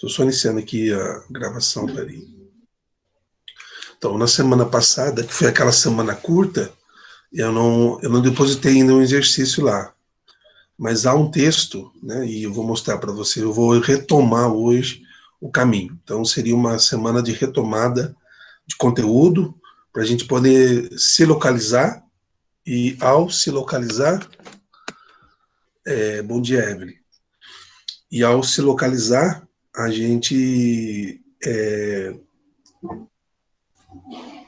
Estou só iniciando aqui a gravação, peraí. Então, na semana passada, que foi aquela semana curta, eu não depositei ainda um exercício lá. Mas há um texto, né, e eu vou mostrar para você, eu vou retomar hoje o caminho. Então, seria uma semana de retomada de conteúdo, para a gente poder se localizar, e ao se localizar, bom dia, Evelyn, e ao se localizar, a gente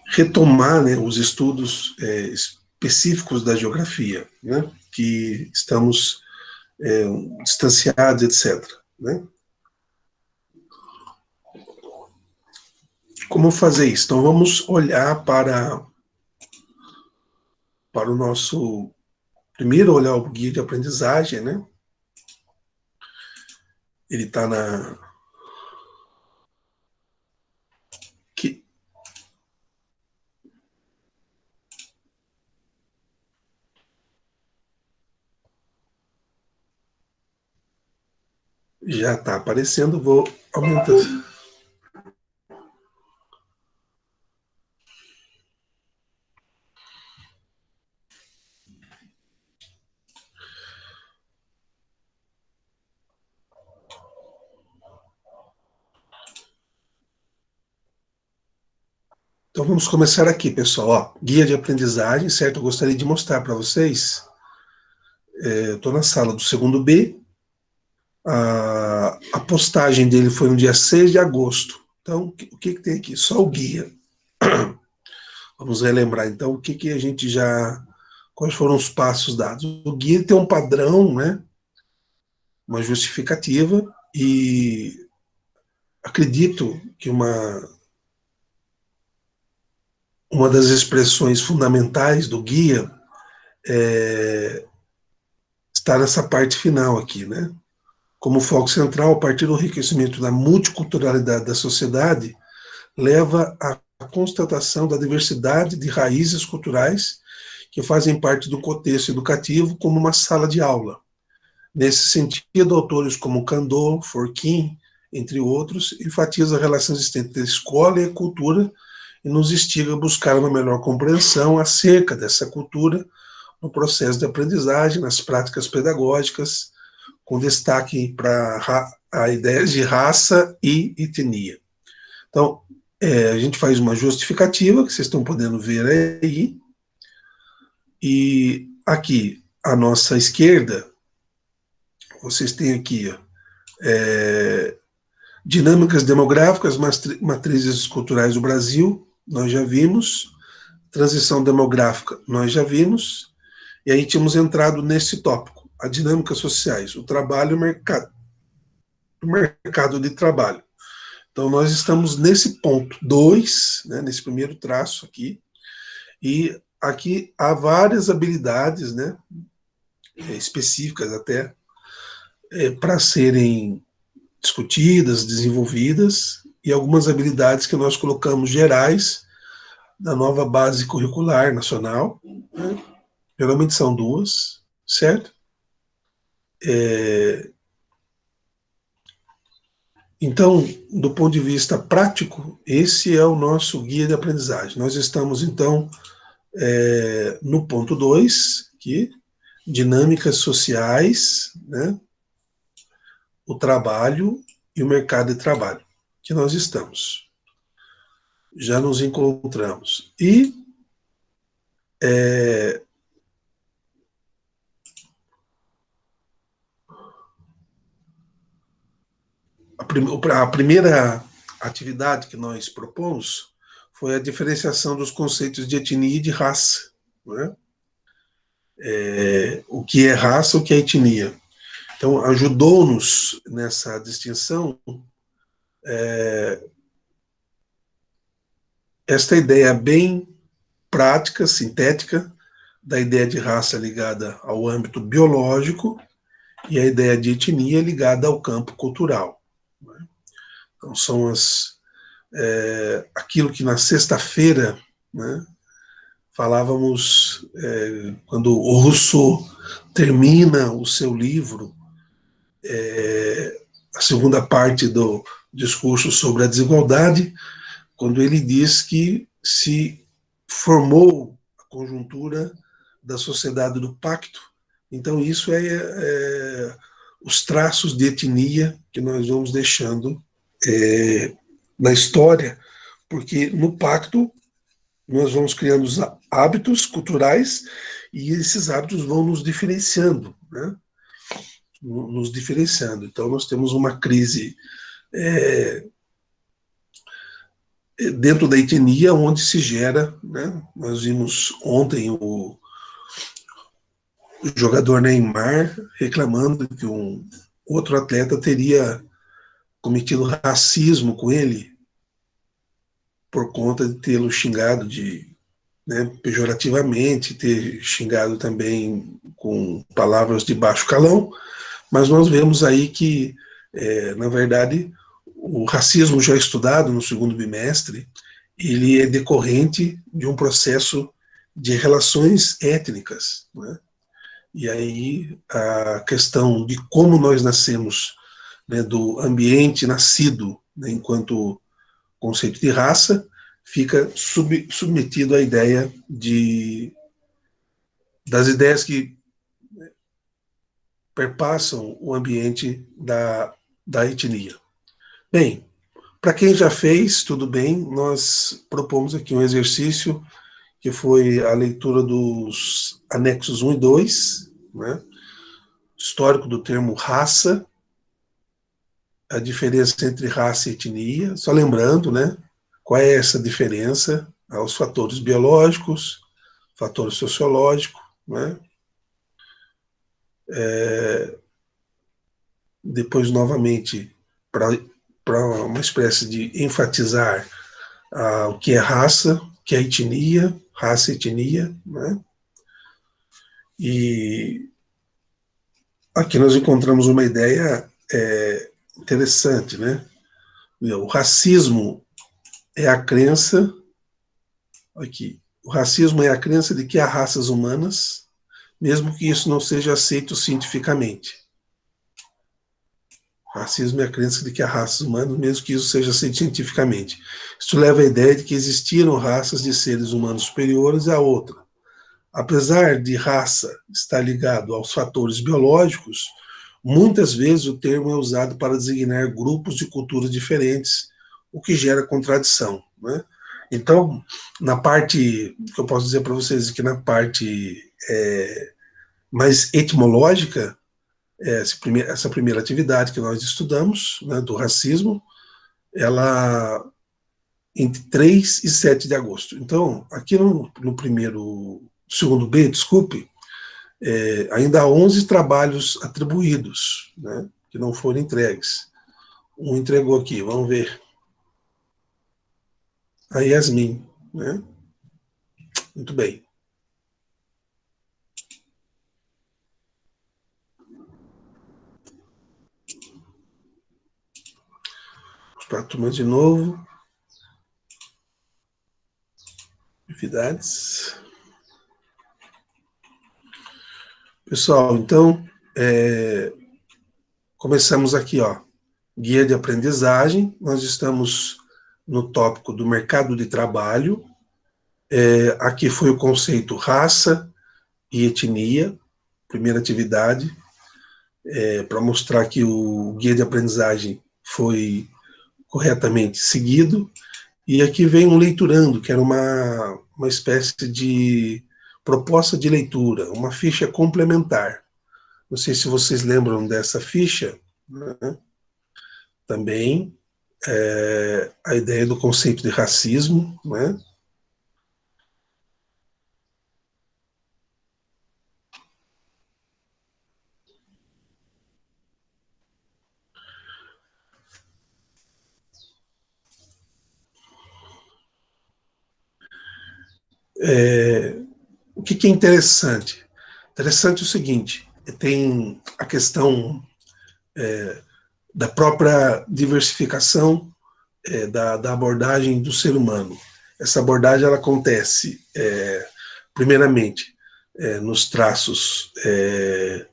retomar, né, os estudos específicos da geografia, né, que estamos distanciados, etc. Né? Como fazer isso? Então, vamos olhar para o nosso... Primeiro, olhar o guia de aprendizagem, né? Ele está na... Que... Já está aparecendo, vou aumentar. Então, vamos começar aqui, pessoal. Ó, guia de aprendizagem, certo? Eu gostaria de mostrar para vocês. Eu estou na sala do segundo B. A postagem dele foi no dia 6 de agosto. Então, o que tem aqui? Só o guia. Vamos relembrar, então, o que a gente já... Quais foram os passos dados? O guia tem um padrão, né? Uma justificativa, e acredito que uma das expressões fundamentais do guia está nessa parte final aqui, né? Como foco central, a partir do enriquecimento da multiculturalidade da sociedade, leva à constatação da diversidade de raízes culturais que fazem parte do contexto educativo como uma sala de aula. Nesse sentido, autores como Kandor, Forkin, entre outros, enfatizam a relação existente entre a escola e a cultura e nos instiga a buscar uma melhor compreensão acerca dessa cultura no processo de aprendizagem, nas práticas pedagógicas, com destaque para a ideia de raça e etnia. Então, a gente faz uma justificativa, que vocês estão podendo ver aí, e aqui, à nossa esquerda, vocês têm aqui, ó, dinâmicas demográficas, matrizes culturais do Brasil, nós já vimos, transição demográfica, nós já vimos, e aí tínhamos entrado nesse tópico, as dinâmicas sociais, o trabalho e o mercado de trabalho. Então, nós estamos nesse ponto 2, né, nesse primeiro traço aqui, e aqui há várias habilidades, né, específicas até, para serem discutidas, desenvolvidas, e algumas habilidades que nós colocamos gerais na nova base curricular nacional, né? Geralmente são duas, certo? Então, do ponto de vista prático, esse é o nosso guia de aprendizagem. Nós estamos, então, no ponto 2, aqui, dinâmicas sociais, né? O trabalho e o mercado de trabalho, que nós estamos. Já nos encontramos. E a primeira atividade que nós propomos foi a diferenciação dos conceitos de etnia e de raça. Né? O que é raça, o que é etnia. Então, ajudou-nos nessa distinção esta ideia bem prática, sintética, da ideia de raça ligada ao âmbito biológico e a ideia de etnia ligada ao campo cultural. Né? Então, são aquilo que na sexta-feira, né, falávamos, quando o Rousseau termina o seu livro, a segunda parte discurso sobre a desigualdade, quando ele diz que se formou a conjuntura da sociedade do pacto. Então, isso é os traços de etnia que nós vamos deixando na história, porque no pacto nós vamos criando os hábitos culturais e esses hábitos vão nos diferenciando, né? Nos diferenciando. Então, nós temos uma crise dentro da etnia onde se gera, né? Nós vimos ontem o jogador Neymar reclamando que um outro atleta teria cometido racismo com ele por conta de tê-lo xingado pejorativamente, ter xingado também com palavras de baixo calão, mas nós vemos aí que, na verdade, o racismo já estudado no segundo bimestre, ele é decorrente de um processo de relações étnicas, né? E aí a questão de como nós nascemos, né, do ambiente nascido, né, enquanto conceito de raça, fica submetido à ideia das ideias que perpassam o ambiente da etnia. Bem, para quem já fez, tudo bem, nós propomos aqui um exercício que foi a leitura dos anexos 1 e 2, né? Histórico do termo raça, a diferença entre raça e etnia, só lembrando, né, qual é essa diferença, os fatores biológicos, fatores sociológicos, né? Depois, novamente, para uma espécie de enfatizar o que é raça, o que é etnia, raça e etnia, né? E aqui nós encontramos uma ideia interessante, né? O racismo é a crença, aqui, o racismo é a crença de que há raças humanas, mesmo que isso não seja aceito cientificamente. O racismo é a crença de que há raças humanas, mesmo que isso seja aceito cientificamente. Isso leva à ideia de que existiram raças de seres humanos superiores à outra. Apesar de raça estar ligado aos fatores biológicos, muitas vezes o termo é usado para designar grupos de culturas diferentes, o que gera contradição, né? Então, na parte, que eu posso dizer para vocês que na parte mais etimológica, essa primeira atividade que nós estudamos, né, do racismo, ela entre 3 e 7 de agosto. Então, aqui no segundo B, desculpe, ainda há 11 trabalhos atribuídos, né, que não foram entregues. Um entregou aqui, vamos ver. A Yasmin, né? Muito bem. Vamos para a turma de novo. Atividades. Pessoal, então, começamos aqui, ó, guia de aprendizagem. Nós estamos no tópico do mercado de trabalho. Aqui foi o conceito raça e etnia, primeira atividade, para mostrar que o guia de aprendizagem foi corretamente seguido. E aqui vem um leiturando, que era uma espécie de proposta de leitura, uma ficha complementar. Não sei se vocês lembram dessa ficha, né? Também a ideia do conceito de racismo, né? O que é interessante? Interessante é o seguinte, tem a questão da própria diversificação da abordagem do ser humano. Essa abordagem ela acontece, primeiramente, nos traços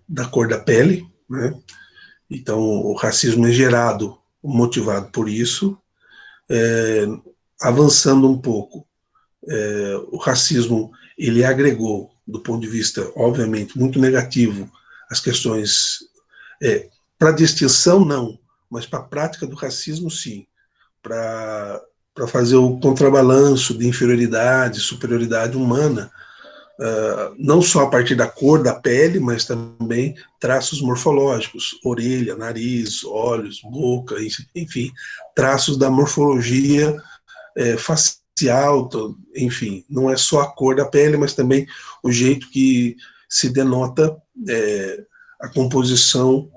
da cor da pele, né? Então, o racismo é gerado motivado por isso. Avançando um pouco, o racismo ele agregou, do ponto de vista, obviamente, muito negativo, as questões, para distinção, não, mas para a prática do racismo, sim, para fazer o contrabalanço de inferioridade, superioridade humana, não só a partir da cor da pele, mas também traços morfológicos, orelha, nariz, olhos, boca, enfim, traços da morfologia facial, enfim, não é só a cor da pele, mas também o jeito que se denota a composição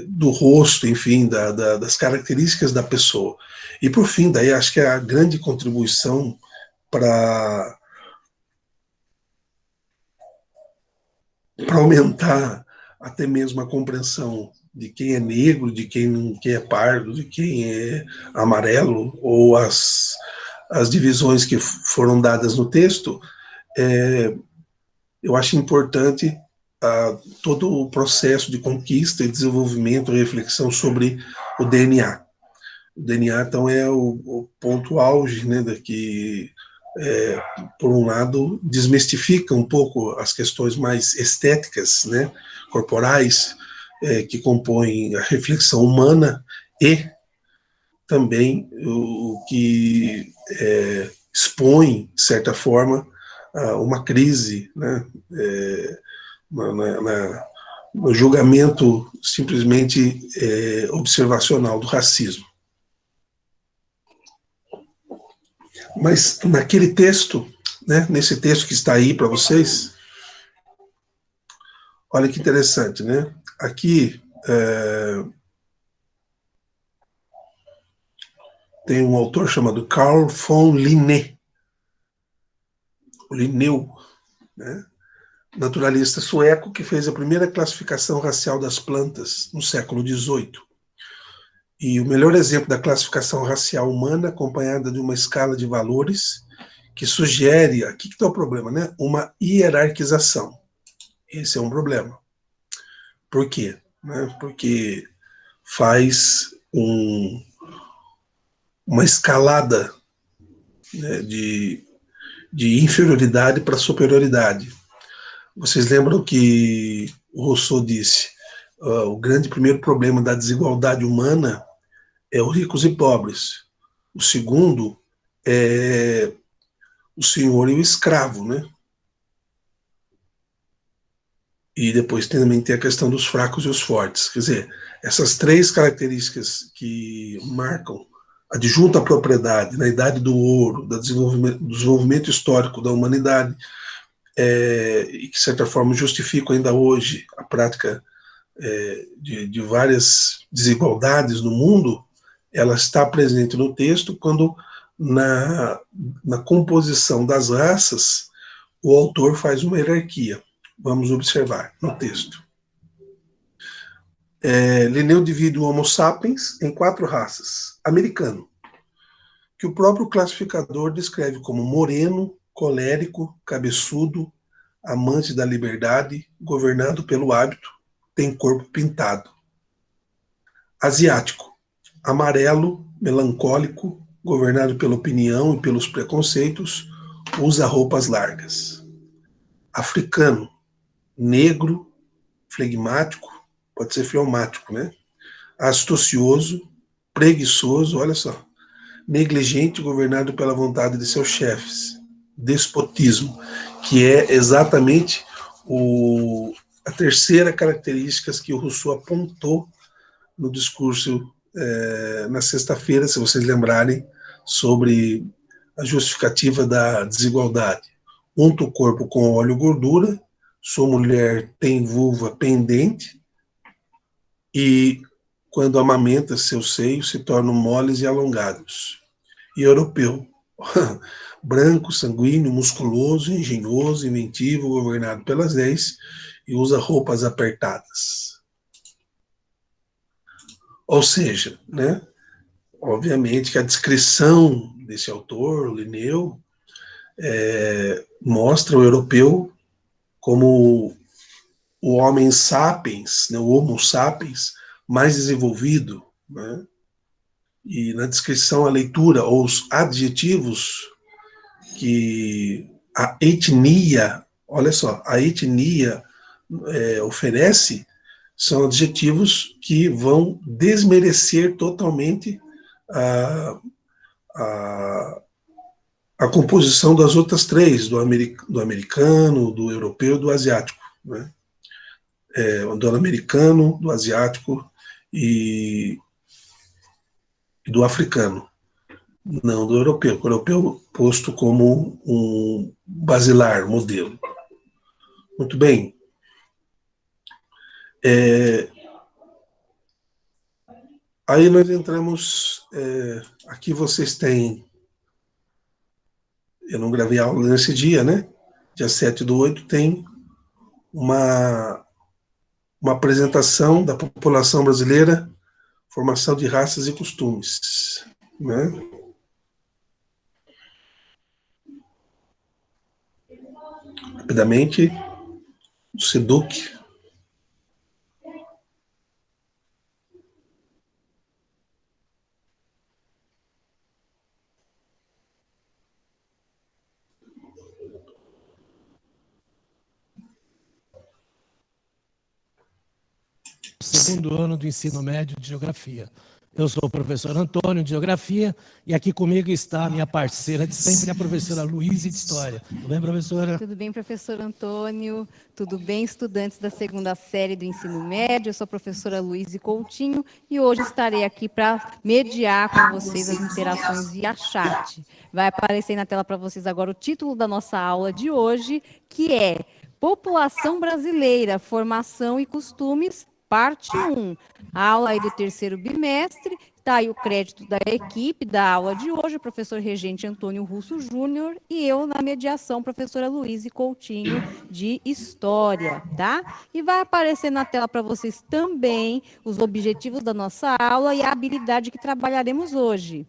do rosto, enfim, das características da pessoa. E por fim, daí acho que é a grande contribuição para aumentar até mesmo a compreensão de quem é negro, de quem é pardo, de quem é amarelo, ou as divisões que foram dadas no texto, eu acho importante todo o processo de conquista e desenvolvimento e reflexão sobre o DNA. O DNA, então, é o ponto auge, né, que, por um lado, desmistifica um pouco as questões mais estéticas, né, corporais, que compõem a reflexão humana, e também o que expõe, de certa forma, uma crise, né, no julgamento simplesmente observacional do racismo. Mas naquele texto, né, nesse texto que está aí para vocês, olha que interessante, né? Aqui tem um autor chamado Carl von Linné, o Linneu, né? Naturalista sueco que fez a primeira classificação racial das plantas no século XVIII. E o melhor exemplo da classificação racial humana, acompanhada de uma escala de valores que sugere, aqui que está o problema, né? Uma hierarquização. Esse é um problema. Por quê? Né? Porque faz uma escalada, né, de inferioridade para superioridade. Vocês lembram que o Rousseau disse: o grande primeiro problema da desigualdade humana é os ricos e pobres. O segundo é o senhor e o escravo, né? E depois também tem a questão dos fracos e os fortes. Quer dizer, essas três características que marcam a disjunta propriedade na Idade do Ouro, do desenvolvimento histórico da humanidade, e que, de certa forma, justificam ainda hoje a prática de várias desigualdades no mundo, ela está presente no texto quando, na composição das raças, o autor faz uma hierarquia. Vamos observar no texto. Linneu divide o Homo sapiens em 4 raças. Americano, que o próprio classificador descreve como moreno, colérico, cabeçudo, amante da liberdade, governado pelo hábito, tem corpo pintado. Asiático, amarelo, melancólico, governado pela opinião e pelos preconceitos, usa roupas largas. Africano, negro, flegmático, pode ser fleumático, né? Astucioso, preguiçoso, olha só, negligente, governado pela vontade de seus chefes. Despotismo, que é exatamente a terceira característica que o Rousseau apontou no discurso na sexta-feira, se vocês lembrarem, sobre a justificativa da desigualdade. Unta o corpo com óleo e gordura, sua mulher tem vulva pendente, e quando amamenta, seus seios se tornam moles e alongados. E europeu, branco, sanguíneo, musculoso, engenhoso, inventivo, governado pelas leis, e usa roupas apertadas. Ou seja, né, obviamente que a descrição desse autor, Linneu, mostra o europeu como o homem sapiens, né, o Homo sapiens, mais desenvolvido, né? E na descrição, a leitura, ou os adjetivos que a etnia, olha só, a etnia oferece, são adjetivos que vão desmerecer totalmente a, a, a composição das outras três, do americano, do europeu e do asiático, né? Do americano, do asiático e do africano, não do europeu. O europeu posto como um basilar, modelo. Muito bem. Aí nós entramos. Aqui vocês têm. Eu não gravei aula nesse dia, né? Dia 7/8 tem uma apresentação da população brasileira, formação de raças e costumes, né? Rapidamente, o SEDUC. Segundo ano do ensino médio de Geografia. Eu sou o professor Antônio de Geografia e aqui comigo está a minha parceira de sempre, a professora Luísa de História. Tudo bem, professora? Tudo bem, professor Antônio? Tudo bem, estudantes da segunda série do ensino médio? Eu sou a professora Luísa Coutinho e hoje estarei aqui para mediar com vocês as interações via chat. Vai aparecer na tela para vocês agora o título da nossa aula de hoje, que é População Brasileira, Formação e Costumes, parte 1. A aula aí do terceiro bimestre. Está aí o crédito da equipe da aula de hoje, o professor regente Antônio Russo Júnior, e eu na mediação, professora Luísa Coutinho, de História, tá? E vai aparecer na tela para vocês também os objetivos da nossa aula e a habilidade que trabalharemos hoje.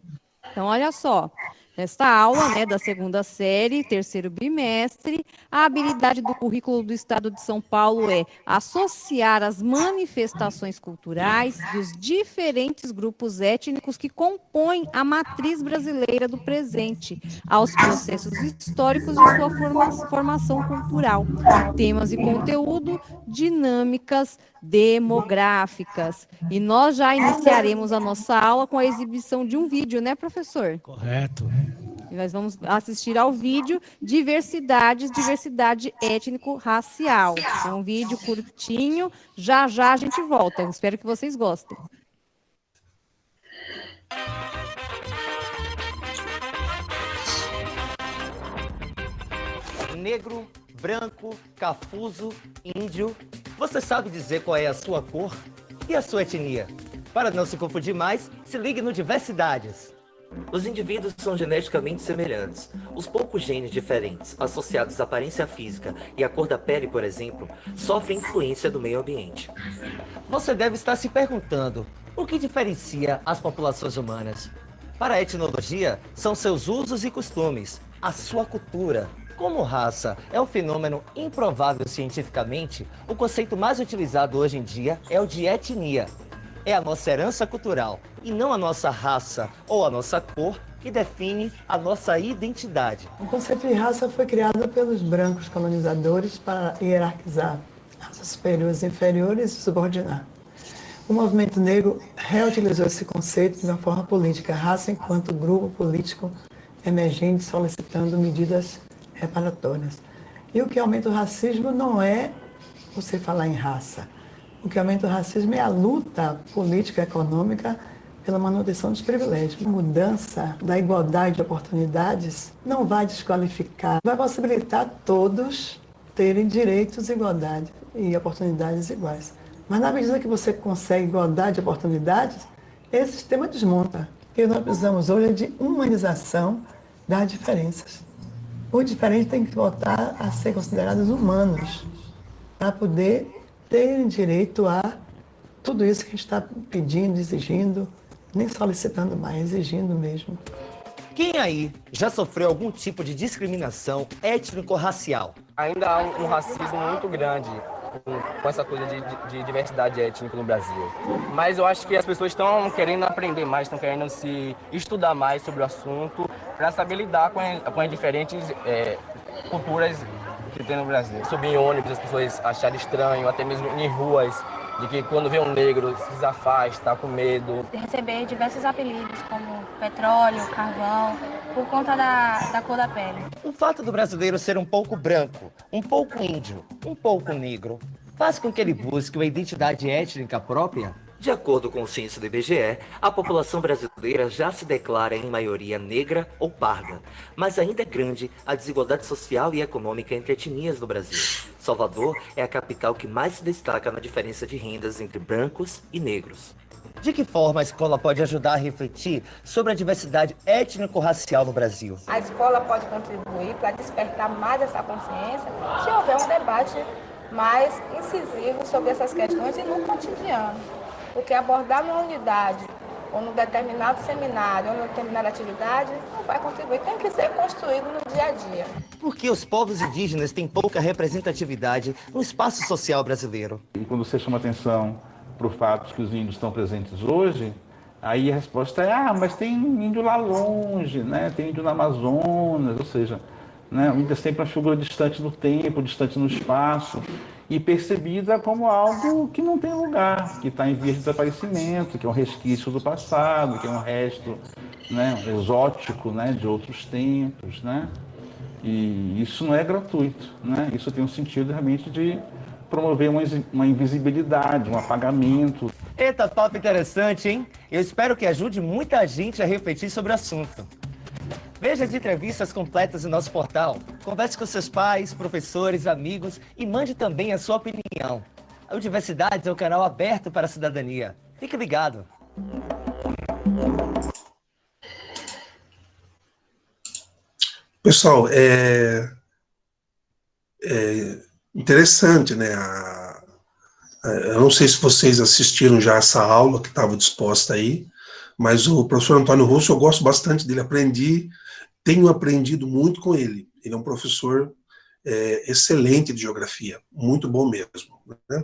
Então, olha só. Nesta aula, né, da segunda série, terceiro bimestre, a habilidade do currículo do Estado de São Paulo é associar as manifestações culturais dos diferentes grupos étnicos que compõem a matriz brasileira do presente aos processos históricos de sua formação cultural, temas e conteúdo, dinâmicas demográficas. E nós já iniciaremos a nossa aula com a exibição de um vídeo, né, professor? Correto. E nós vamos assistir ao vídeo Diversidade étnico-racial. É um vídeo curtinho, já a gente volta. Eu espero que vocês gostem. Negro, branco, cafuso, índio. Você sabe dizer qual é a sua cor e a sua etnia? Para não se confundir mais, se ligue no Diversidades. Os indivíduos são geneticamente semelhantes. Os poucos genes diferentes, associados à aparência física e à cor da pele, por exemplo, sofrem influência do meio ambiente. Você deve estar se perguntando, o que diferencia as populações humanas? Para a etnologia, são seus usos e costumes, a sua cultura. Como raça é um fenômeno improvável cientificamente, o conceito mais utilizado hoje em dia é o de etnia. É a nossa herança cultural, e não a nossa raça ou a nossa cor, que define a nossa identidade. O conceito de raça foi criado pelos brancos colonizadores para hierarquizar raças superiores e inferiores e subordinar. O movimento negro reutilizou esse conceito de uma forma política, raça enquanto grupo político emergente solicitando medidas reparatórias. E o que aumenta o racismo não é você falar em raça. O que aumenta o racismo é a luta política e econômica pela manutenção dos privilégios. A mudança da igualdade de oportunidades não vai desqualificar, vai possibilitar todos terem direitos, igualdade e oportunidades iguais. Mas na medida que você consegue igualdade de oportunidades, esse sistema desmonta. E nós precisamos hoje de humanização das diferenças. Os diferentes têm que voltar a ser considerados humanos para poder terem direito a tudo isso que a gente está pedindo, exigindo, nem solicitando mais, exigindo mesmo. Quem aí já sofreu algum tipo de discriminação étnico-racial? Ainda há um racismo muito grande com essa coisa de diversidade étnica no Brasil. Mas eu acho que as pessoas estão querendo aprender mais, estão querendo se estudar mais sobre o assunto para saber lidar com as diferentes culturas que tem no Brasil. Subir em ônibus, as pessoas acharem estranho, até mesmo em ruas, de que quando vê um negro se desafasta, com medo. Receber diversos apelidos como petróleo, carvão, por conta da cor da pele. O fato do brasileiro ser um pouco branco, um pouco índio, um pouco negro, faz com que ele busque uma identidade étnica própria? De acordo com o censo do IBGE, a população brasileira já se declara em maioria negra ou parda, mas ainda é grande a desigualdade social e econômica entre etnias no Brasil. Salvador é a capital que mais se destaca na diferença de rendas entre brancos e negros. De que forma a escola pode ajudar a refletir sobre a diversidade étnico-racial no Brasil? A escola pode contribuir para despertar mais essa consciência se houver um debate mais incisivo sobre essas questões e no cotidiano. Porque abordar numa unidade, ou num determinado seminário, ou numa determinada atividade, não vai contribuir, tem que ser construído no dia a dia. Por que os povos indígenas têm pouca representatividade no espaço social brasileiro? E quando você chama atenção para o fato que os índios estão presentes hoje, aí a resposta é, mas tem índio lá longe, né? Tem índio no Amazonas, ou seja, né? O índio é sempre uma figura distante no tempo, distante no espaço, e percebida como algo que não tem lugar, que está em vias de desaparecimento, que é um resquício do passado, que é um resto, né, exótico, né, de outros tempos, né? E isso não é gratuito, né? Isso tem um sentido realmente de promover uma invisibilidade, um apagamento. Eita, papo interessante, hein? Eu espero que ajude muita gente a refletir sobre o assunto. Veja as entrevistas completas no nosso portal. Converse com seus pais, professores, amigos e mande também a sua opinião. A Universidades é um canal aberto para a cidadania. Fique ligado. Pessoal, é interessante, né? Eu não sei se vocês assistiram já essa aula que estava disposta aí, mas o professor Antônio Russo, eu gosto bastante dele, tenho aprendido muito com ele. Ele é um professor excelente de geografia, muito bom mesmo, né?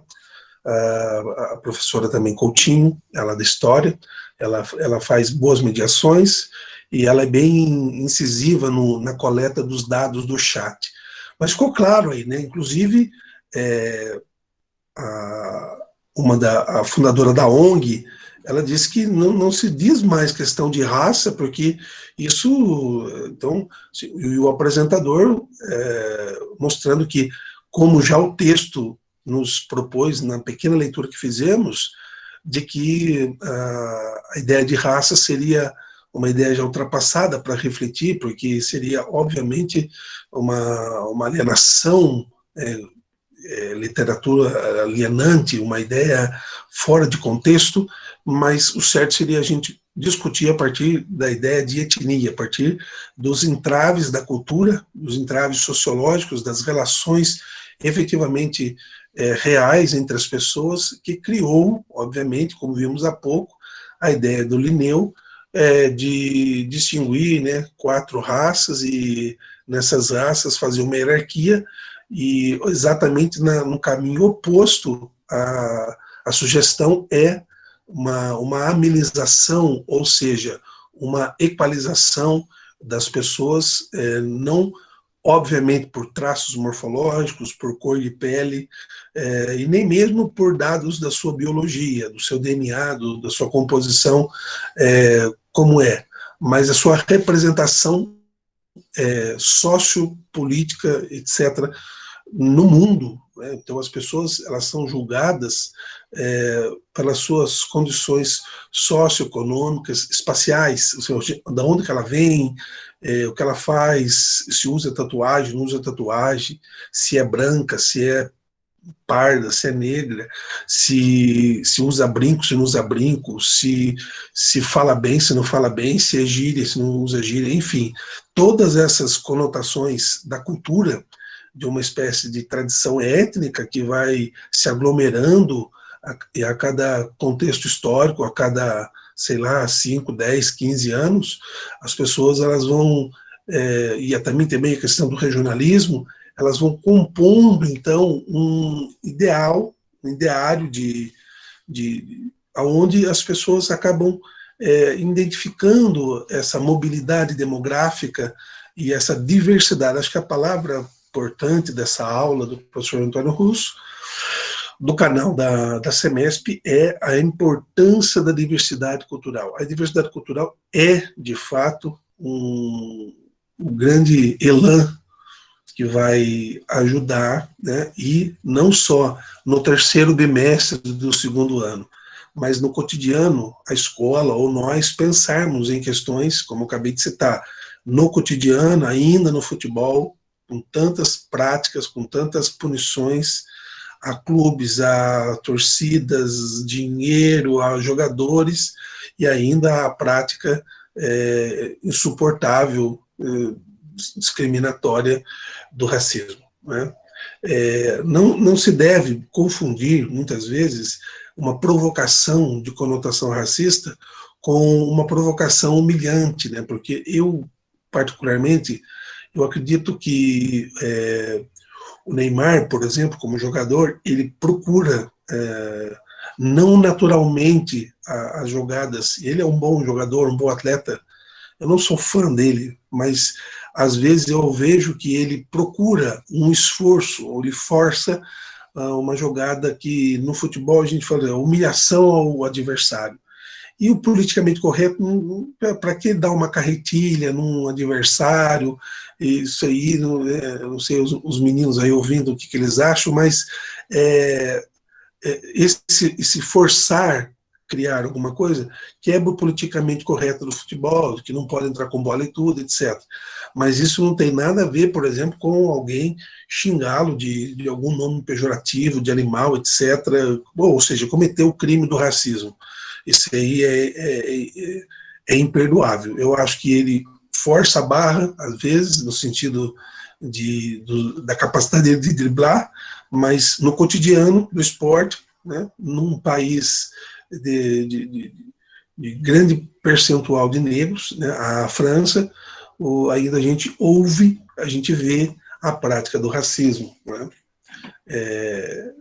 A professora também Coutinho, ela é da história, ela faz boas mediações e ela é bem incisiva na coleta dos dados do chat. Mas ficou claro aí, né? Inclusive, a fundadora da ONG, ela disse que não se diz mais questão de raça, porque isso... Então, e o apresentador mostrando que, como já o texto nos propôs, na pequena leitura que fizemos, de que a ideia de raça seria uma ideia já ultrapassada para refletir, porque seria, obviamente, uma alienação, literatura alienante, uma ideia fora de contexto, mas o certo seria a gente discutir a partir da ideia de etnia, a partir dos entraves da cultura, dos entraves sociológicos, das relações efetivamente reais entre as pessoas, que criou, obviamente, como vimos há pouco, a ideia do Linneu, de distinguir, né, 4 raças e nessas raças fazer uma hierarquia, e exatamente no caminho oposto, a sugestão é uma amenização, ou seja, uma equalização das pessoas, não obviamente por traços morfológicos, por cor de pele, e nem mesmo por dados da sua biologia, do seu DNA, da sua composição, como mas a sua representação sociopolítica, etc., no mundo, né? Então as pessoas, elas são julgadas pelas suas condições socioeconômicas, espaciais, ou seja, da onde que ela vem, o que ela faz, se usa tatuagem, não usa tatuagem, se é branca, se é parda, se é negra, se usa brinco, se não usa brinco, se fala bem, se não fala bem, se é gíria, se não usa gíria, enfim, todas essas conotações da cultura, de uma espécie de tradição étnica que vai se aglomerando a cada contexto histórico, a cada, sei lá, 5, 10, 15 anos, as pessoas elas vão, e também a questão do regionalismo, elas vão compondo, então, um ideal, um ideário onde as pessoas acabam identificando essa mobilidade demográfica e essa diversidade. Acho que a palavra importante dessa aula do professor Antônio Russo, do canal da Semesp, é a importância da diversidade cultural. A diversidade cultural é, de fato, um grande elan que vai ajudar, né, e não só no terceiro bimestre do segundo ano, mas no cotidiano, a escola ou nós pensarmos em questões, como eu acabei de citar, no cotidiano, ainda no futebol, com tantas práticas, com tantas punições a clubes, a torcidas, dinheiro, a jogadores, e ainda a prática insuportável, discriminatória do racismo, né? Não se deve confundir, muitas vezes, uma provocação de conotação racista com uma provocação humilhante, né? Porque eu, particularmente, eu acredito que o Neymar, por exemplo, como jogador, ele procura não naturalmente as jogadas. Ele é um bom jogador, um bom atleta. Eu não sou fã dele, mas às vezes eu vejo que ele procura um esforço, ou ele força uma jogada que no futebol a gente fala humilhação ao adversário. E o politicamente correto, para que dar uma carretilha num adversário? Isso aí, não sei os meninos aí ouvindo o que eles acham, mas esse forçar criar alguma coisa quebra o politicamente correto do futebol, que não pode entrar com bola e tudo, etc. Mas isso não tem nada a ver, por exemplo, com alguém xingá-lo de algum nome pejorativo, de animal, etc. Ou seja, cometer o crime do racismo. Isso aí é imperdoável. Eu acho que ele força a barra, às vezes, no sentido da capacidade dele de driblar, mas no cotidiano do esporte, né, num país de grande percentual de negros, né, a França, ainda a gente ouve, a gente vê a prática do racismo, né?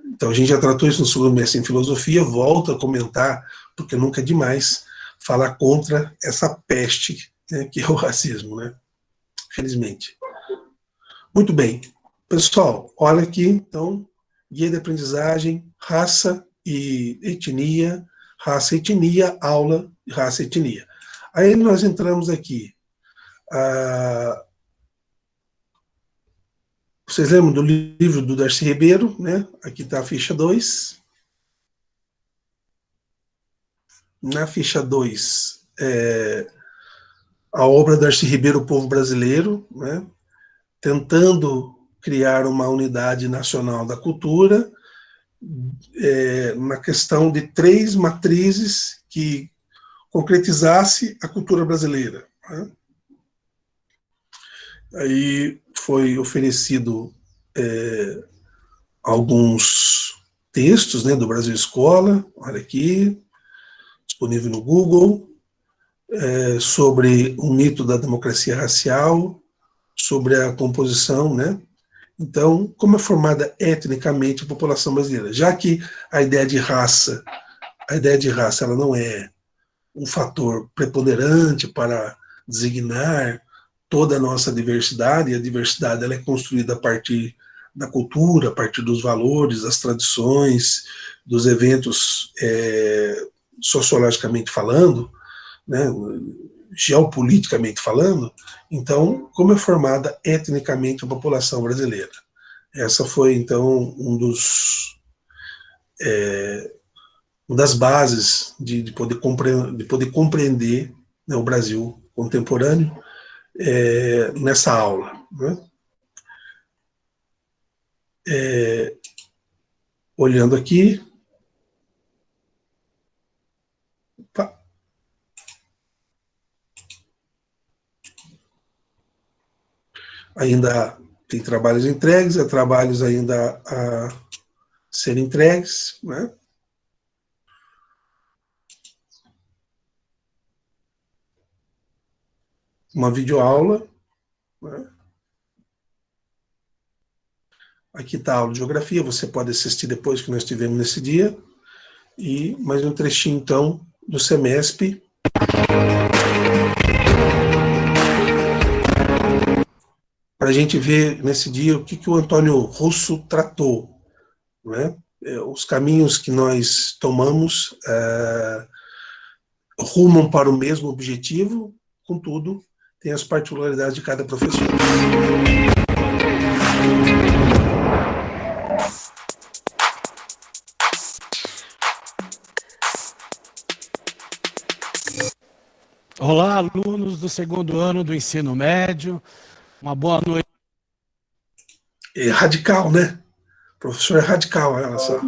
Então a gente já tratou isso no segundo mestre em filosofia, volto a comentar, porque nunca é demais falar contra essa peste, né, que é o racismo, né? Felizmente. Muito bem. Pessoal, olha aqui, então, guia de aprendizagem, raça e etnia, aula, raça e etnia. Aí nós entramos aqui. Vocês lembram do livro do Darcy Ribeiro, né? Aqui está a ficha 2. Na ficha 2, a obra do Darcy Ribeiro, O Povo Brasileiro, né? Tentando criar uma unidade nacional da cultura, na questão de 3 matrizes que concretizasse a cultura brasileira, né? Aí foi oferecido alguns textos, né, do Brasil Escola, olha aqui, disponível no Google, sobre o mito da democracia racial, sobre a composição, né? Então, como é formada etnicamente a população brasileira? Já que a ideia de raça ela não é um fator preponderante para designar toda a nossa diversidade, e a diversidade ela é construída a partir da cultura, a partir dos valores, das tradições, dos eventos sociologicamente falando, né, geopoliticamente falando. Então, como é formada etnicamente a população brasileira? Essa foi, então, uma das bases de poder compreender, né, o Brasil contemporâneo nessa aula, né? Olhando aqui, ainda tem trabalhos entregues, há trabalhos ainda a serem entregues, né? Uma videoaula, né? Aqui está a aula de geografia, você pode assistir depois que nós tivemos nesse dia. E mais um trechinho, então, do Semesp. Para a gente ver nesse dia o que o Antônio Russo tratou, né? Os caminhos que nós tomamos rumam para o mesmo objetivo, contudo, tem as particularidades de cada professor. Olá, alunos do segundo ano do ensino médio. Uma boa noite. É radical, né? O professor é radical, olha só.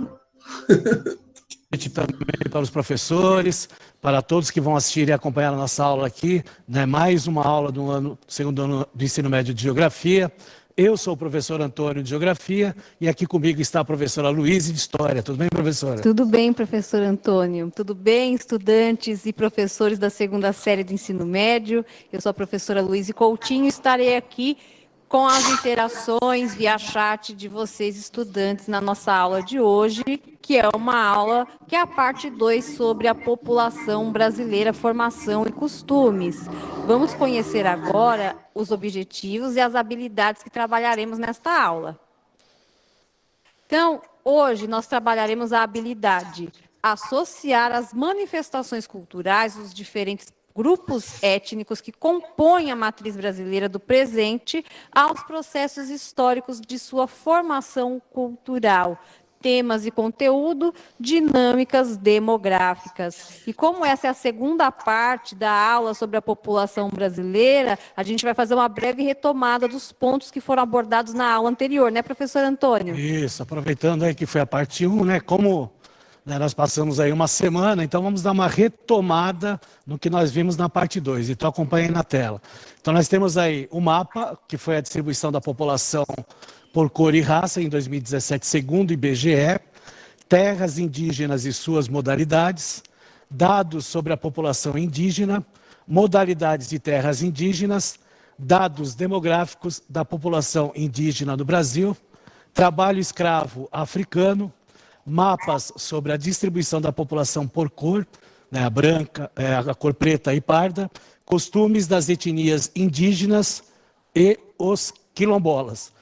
Também para os professores, para todos que vão assistir e acompanhar a nossa aula aqui, né? Mais uma aula do segundo ano do ensino médio de Geografia. Eu sou o professor Antônio de Geografia e aqui comigo está a professora Luísa de História. Tudo bem, professora? Tudo bem, professor Antônio. Tudo bem, estudantes e professores da segunda série do ensino médio. Eu sou a professora Luísa Coutinho e estarei aqui com as interações via chat de vocês, estudantes, na nossa aula de hoje, que é uma aula que é a parte 2 sobre a população brasileira, formação e costumes. Vamos conhecer agora os objetivos e as habilidades que trabalharemos nesta aula. Então, hoje nós trabalharemos a habilidade associar as manifestações culturais dos diferentes grupos étnicos que compõem a matriz brasileira do presente aos processos históricos de sua formação cultural, temas e conteúdo, dinâmicas demográficas. E como essa é a segunda parte da aula sobre a população brasileira, a gente vai fazer uma breve retomada dos pontos que foram abordados na aula anterior, né, professor Antônio? Isso, aproveitando aí que foi a parte 1, né, como nós passamos aí uma semana, então vamos dar uma retomada no que nós vimos na parte 2. Então acompanhem na tela. Então nós temos aí o mapa, que foi a distribuição da população por cor e raça em 2017, segundo o IBGE, terras indígenas e suas modalidades, dados sobre a população indígena, modalidades de terras indígenas, dados demográficos da população indígena do Brasil, trabalho escravo africano, mapas sobre a distribuição da população por cor, né, a branca, a cor preta e parda, costumes das etnias indígenas e os quilombolas.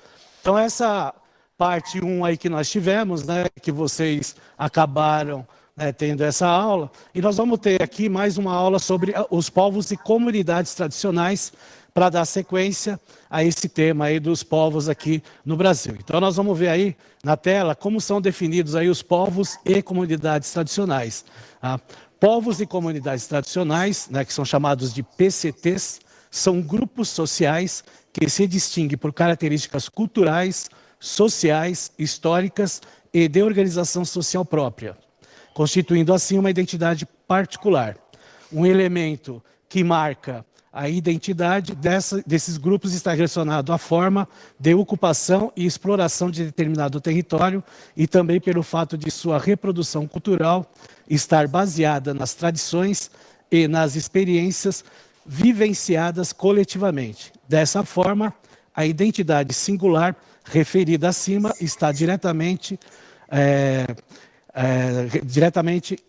Então essa parte 1 aí que nós tivemos, né, que vocês acabaram, né, tendo essa aula, e nós vamos ter aqui mais uma aula sobre os povos e comunidades tradicionais, para dar sequência a esse tema aí dos povos aqui no Brasil. Então nós vamos ver aí na tela como são definidos aí os povos e comunidades tradicionais. Tá? Povos e comunidades tradicionais, né, que são chamados de PCTs, são grupos sociais que se distinguem por características culturais, sociais, históricas e de organização social própria, constituindo assim uma identidade particular. Um elemento que marca a identidade desses grupos está relacionado à forma de ocupação e exploração de determinado território e também pelo fato de sua reprodução cultural estar baseada nas tradições e nas experiências vivenciadas coletivamente. Dessa forma, a identidade singular referida acima está diretamente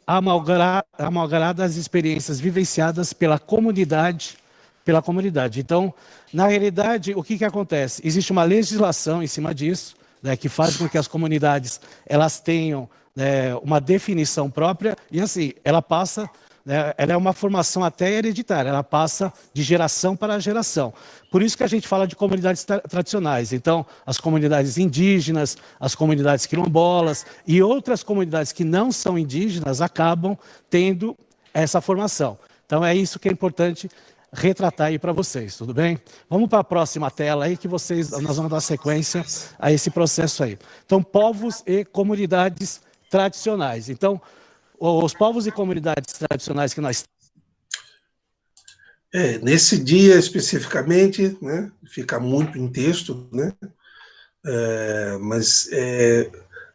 amalgamada às experiências vivenciadas pela comunidade. Então, na realidade, o que acontece? Existe uma legislação em cima disso, né, que faz com que as comunidades elas tenham, né, uma definição própria e assim, ela passa, né, ela é uma formação até hereditária, ela passa de geração para geração. Por isso que a gente fala de comunidades tradicionais. Então, as comunidades indígenas, as comunidades quilombolas e outras comunidades que não são indígenas acabam tendo essa formação. Então, é isso que é importante retratar aí para vocês, tudo bem? Vamos para a próxima tela aí que nós vamos dar sequência a esse processo aí. Então, povos e comunidades tradicionais. Então, os povos e comunidades tradicionais que nós... Nesse dia especificamente, né, fica muito em texto, né, mas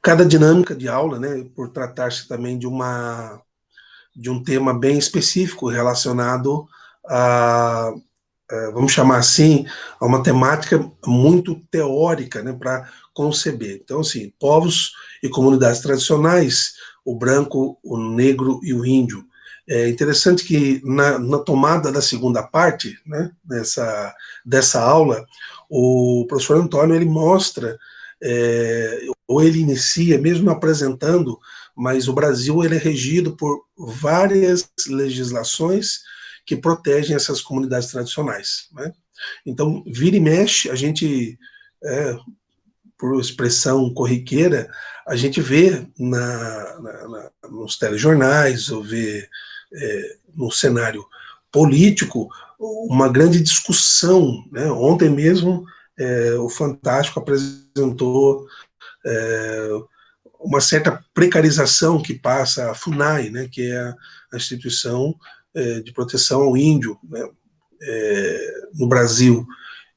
cada dinâmica de aula, né, por tratar-se também de um tema bem específico relacionado vamos chamar assim, a uma temática muito teórica, né, para conceber. Então, assim, povos e comunidades tradicionais, o branco, o negro e o índio. É interessante que na tomada da segunda parte, né, dessa aula, o professor Antônio ele mostra, ou ele inicia, mesmo apresentando, mas o Brasil ele é regido por várias legislações que protegem essas comunidades tradicionais, né? Então, vira e mexe, a gente, por expressão corriqueira, a gente vê nos telejornais, ou vê no cenário político, uma grande discussão, né? Ontem mesmo, o Fantástico apresentou uma certa precarização que passa a FUNAI, né, que é a instituição de proteção ao índio, né, no Brasil.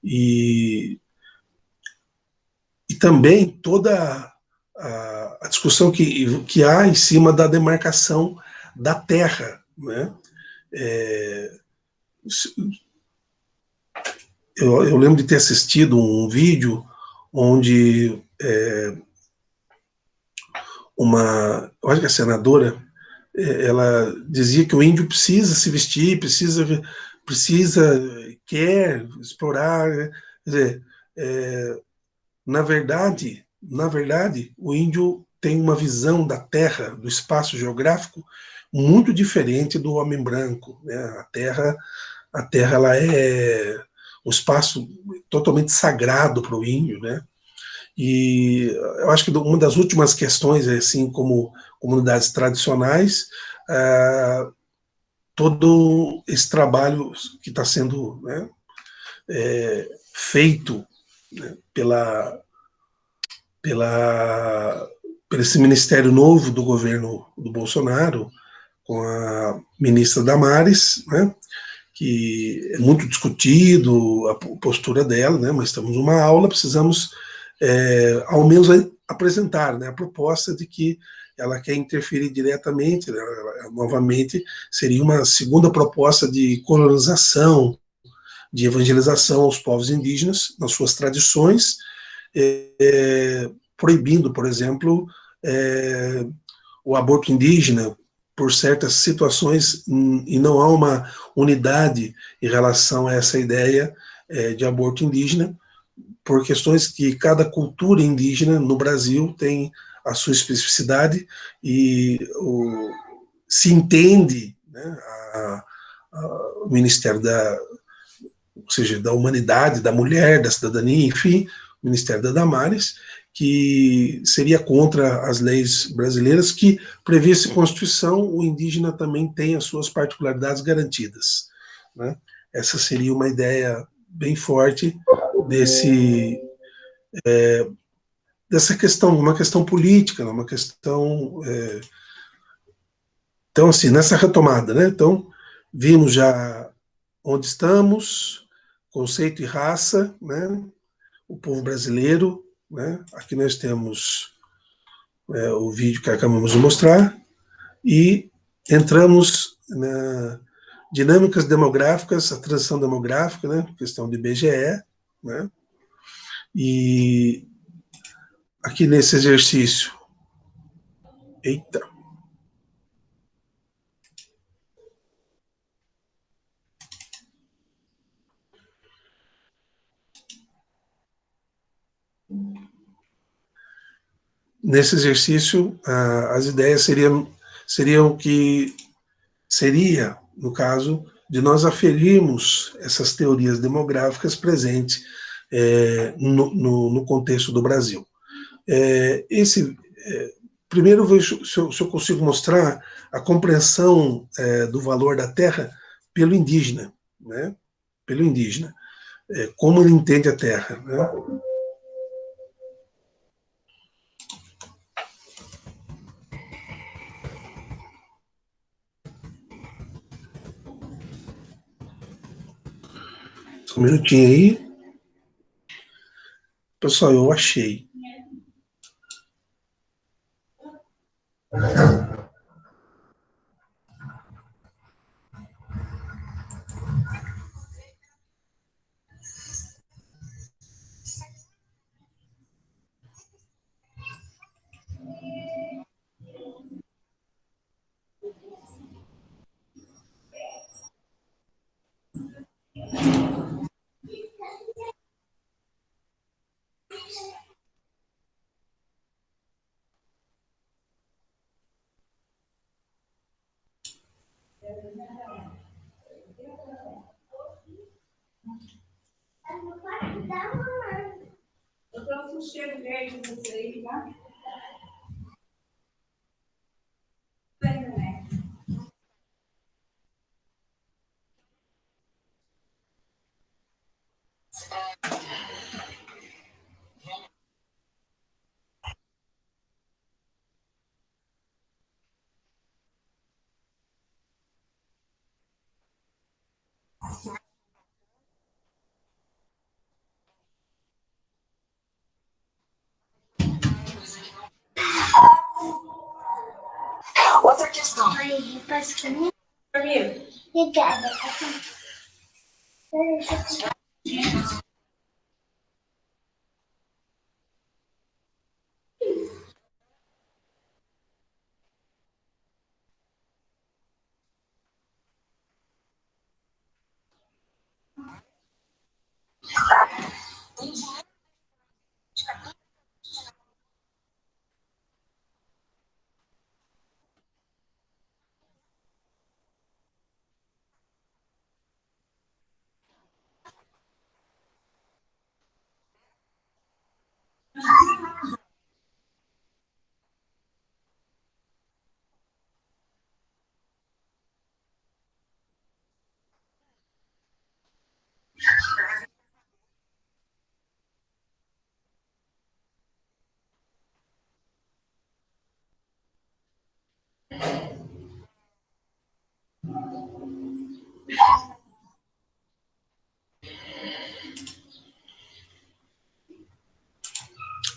E também toda a discussão que há em cima da demarcação da terra, né? Eu lembro de ter assistido um vídeo onde eu acho que a senadora, ela dizia que o índio precisa se vestir, quer explorar, né? Quer dizer, na verdade, o índio tem uma visão da terra, do espaço geográfico, muito diferente do homem branco, né? A terra ela é um espaço totalmente sagrado para o índio, né? E eu acho que uma das últimas questões, assim como comunidades tradicionais, todo esse trabalho que está sendo, né, feito, né, por esse ministério novo do governo do Bolsonaro, com a ministra Damares, né, que é muito discutido a postura dela, né, mas estamos numa aula, precisamos ao menos apresentar, né, a proposta de que ela quer interferir diretamente, né, novamente, seria uma segunda proposta de colonização, de evangelização aos povos indígenas, nas suas tradições, proibindo, por exemplo, o aborto indígena por certas situações, e não há uma unidade em relação a essa ideia de aborto indígena, por questões que cada cultura indígena no Brasil tem a sua especificidade e se entende, né, o Ministério ou seja, da Humanidade, da Mulher, da Cidadania, enfim, o Ministério da Damares, que seria contra as leis brasileiras que previsse Constituição, o indígena também tem as suas particularidades garantidas, né? Essa seria uma ideia bem forte dessa questão, uma questão política, uma questão... Então, assim, nessa retomada, né? Então, vimos já onde estamos, conceito e raça, né? O povo brasileiro, né? Aqui nós temos o vídeo que acabamos de mostrar, e entramos na dinâmicas demográficas, a transição demográfica, né? Questão do IBGE, né? E aqui nesse exercício, eita, nesse exercício as ideias seriam que seria, no caso, de nós aferirmos essas teorias demográficas presentes no contexto do Brasil. Primeiro, vejo se eu consigo mostrar a compreensão do valor da terra pelo indígena, né? Pelo indígena, como ele entende a terra, né? Só um minutinho aí. Pessoal, eu achei. Outra questão. Obrigada.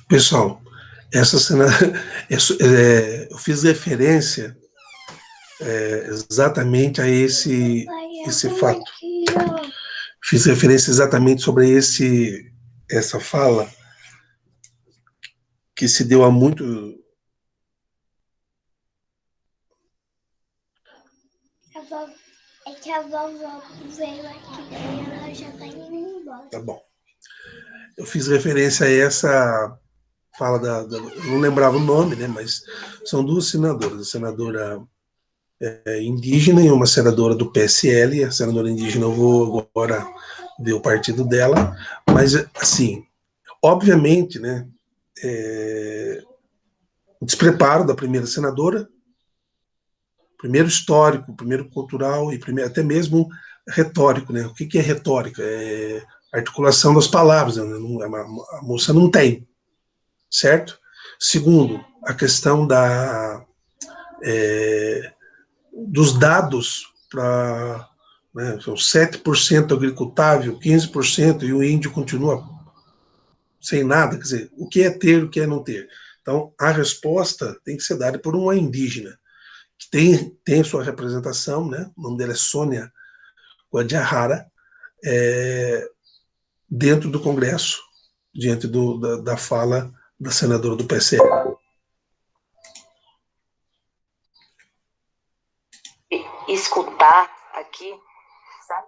Pessoal, essa cena, eu fiz referência exatamente a esse fato. Fiz referência exatamente sobre essa fala que se deu há muito. É que a vovó veio aqui e ela já tá indo embora. Tá bom. Eu fiz referência a essa fala eu não lembrava o nome, né? Mas são duas senadoras, a senadora indígena e uma senadora do PSL. A senadora indígena, eu vou agora ver o partido dela, mas assim, obviamente, né? O despreparo da primeira senadora, primeiro histórico, primeiro cultural e primeiro, até mesmo retórico, né? O que é retórica? É articulação das palavras, né? A moça não tem, certo? Segundo, a questão dos dados para, né, são 7% agricultável, 15%, e o índio continua sem nada, quer dizer, o que é ter, o que é não ter. Então, a resposta tem que ser dada por uma indígena, que tem sua representação, né? O nome dela é Sônia Guadjahara, dentro do Congresso, diante da fala da senadora do PSL. Escutar aqui, sabe?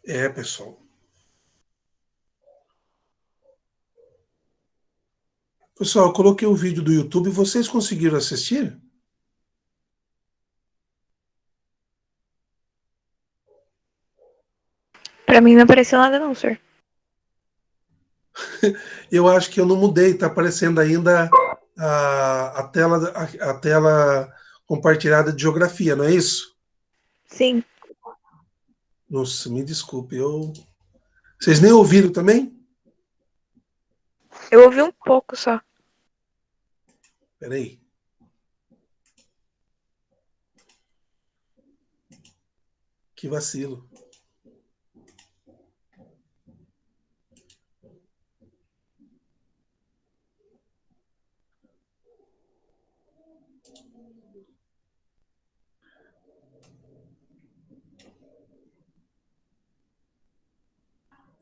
É, pessoal. Pessoal, eu coloquei o vídeo do YouTube, vocês conseguiram assistir? Pra mim não apareceu nada não, senhor. Eu acho que eu não mudei, está aparecendo ainda a tela compartilhada de geografia, não é isso? Sim. Nossa, me desculpe, Vocês nem ouviram também? Eu ouvi um pouco só. Peraí. Que vacilo.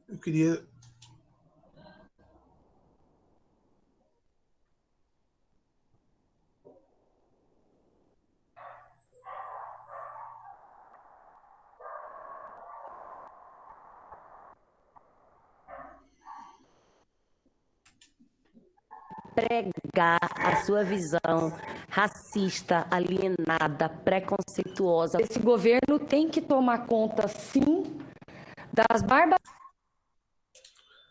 Eu queria... Pregar a sua visão racista, alienada, preconceituosa. Esse governo tem que tomar conta, sim, das barbas.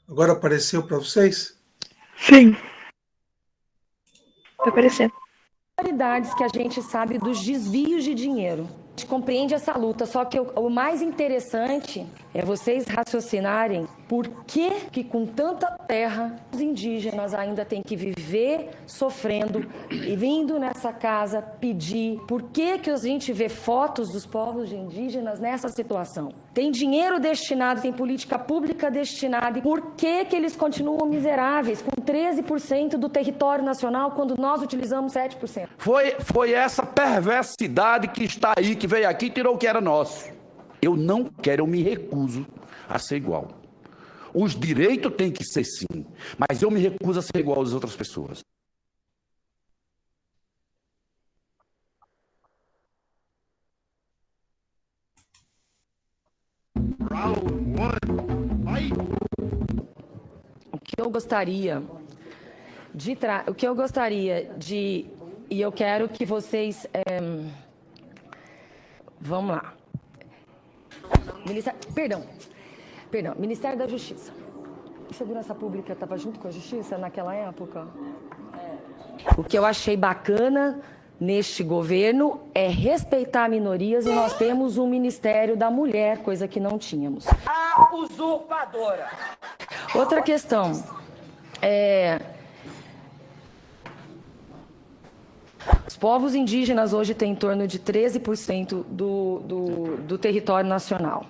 Agora apareceu para vocês? Sim. Tá aparecendo. Barbaridades que a gente sabe dos desvios de dinheiro. A gente compreende essa luta, só que o mais interessante é vocês raciocinarem por que com tanta terra os indígenas ainda têm que viver sofrendo e vindo nessa casa pedir. Por que a gente vê fotos dos povos indígenas nessa situação? Tem dinheiro destinado, tem política pública destinada. E por que eles continuam miseráveis, com 13% do território nacional, quando nós utilizamos 7%? Foi essa perversidade que está aí, que veio aqui e tirou o que era nosso. Eu não quero, eu me recuso a ser igual. Os direitos têm que ser sim, mas eu me recuso a ser igual às outras pessoas. O que eu gostaria de e eu quero que vocês vamos lá. Ministério da Justiça. Segurança Pública estava junto com a Justiça naquela época? O que eu achei bacana neste governo é respeitar minorias e nós temos um Ministério da Mulher, coisa que não tínhamos. A usurpadora. Outra questão os povos indígenas hoje têm em torno de 13% do território nacional.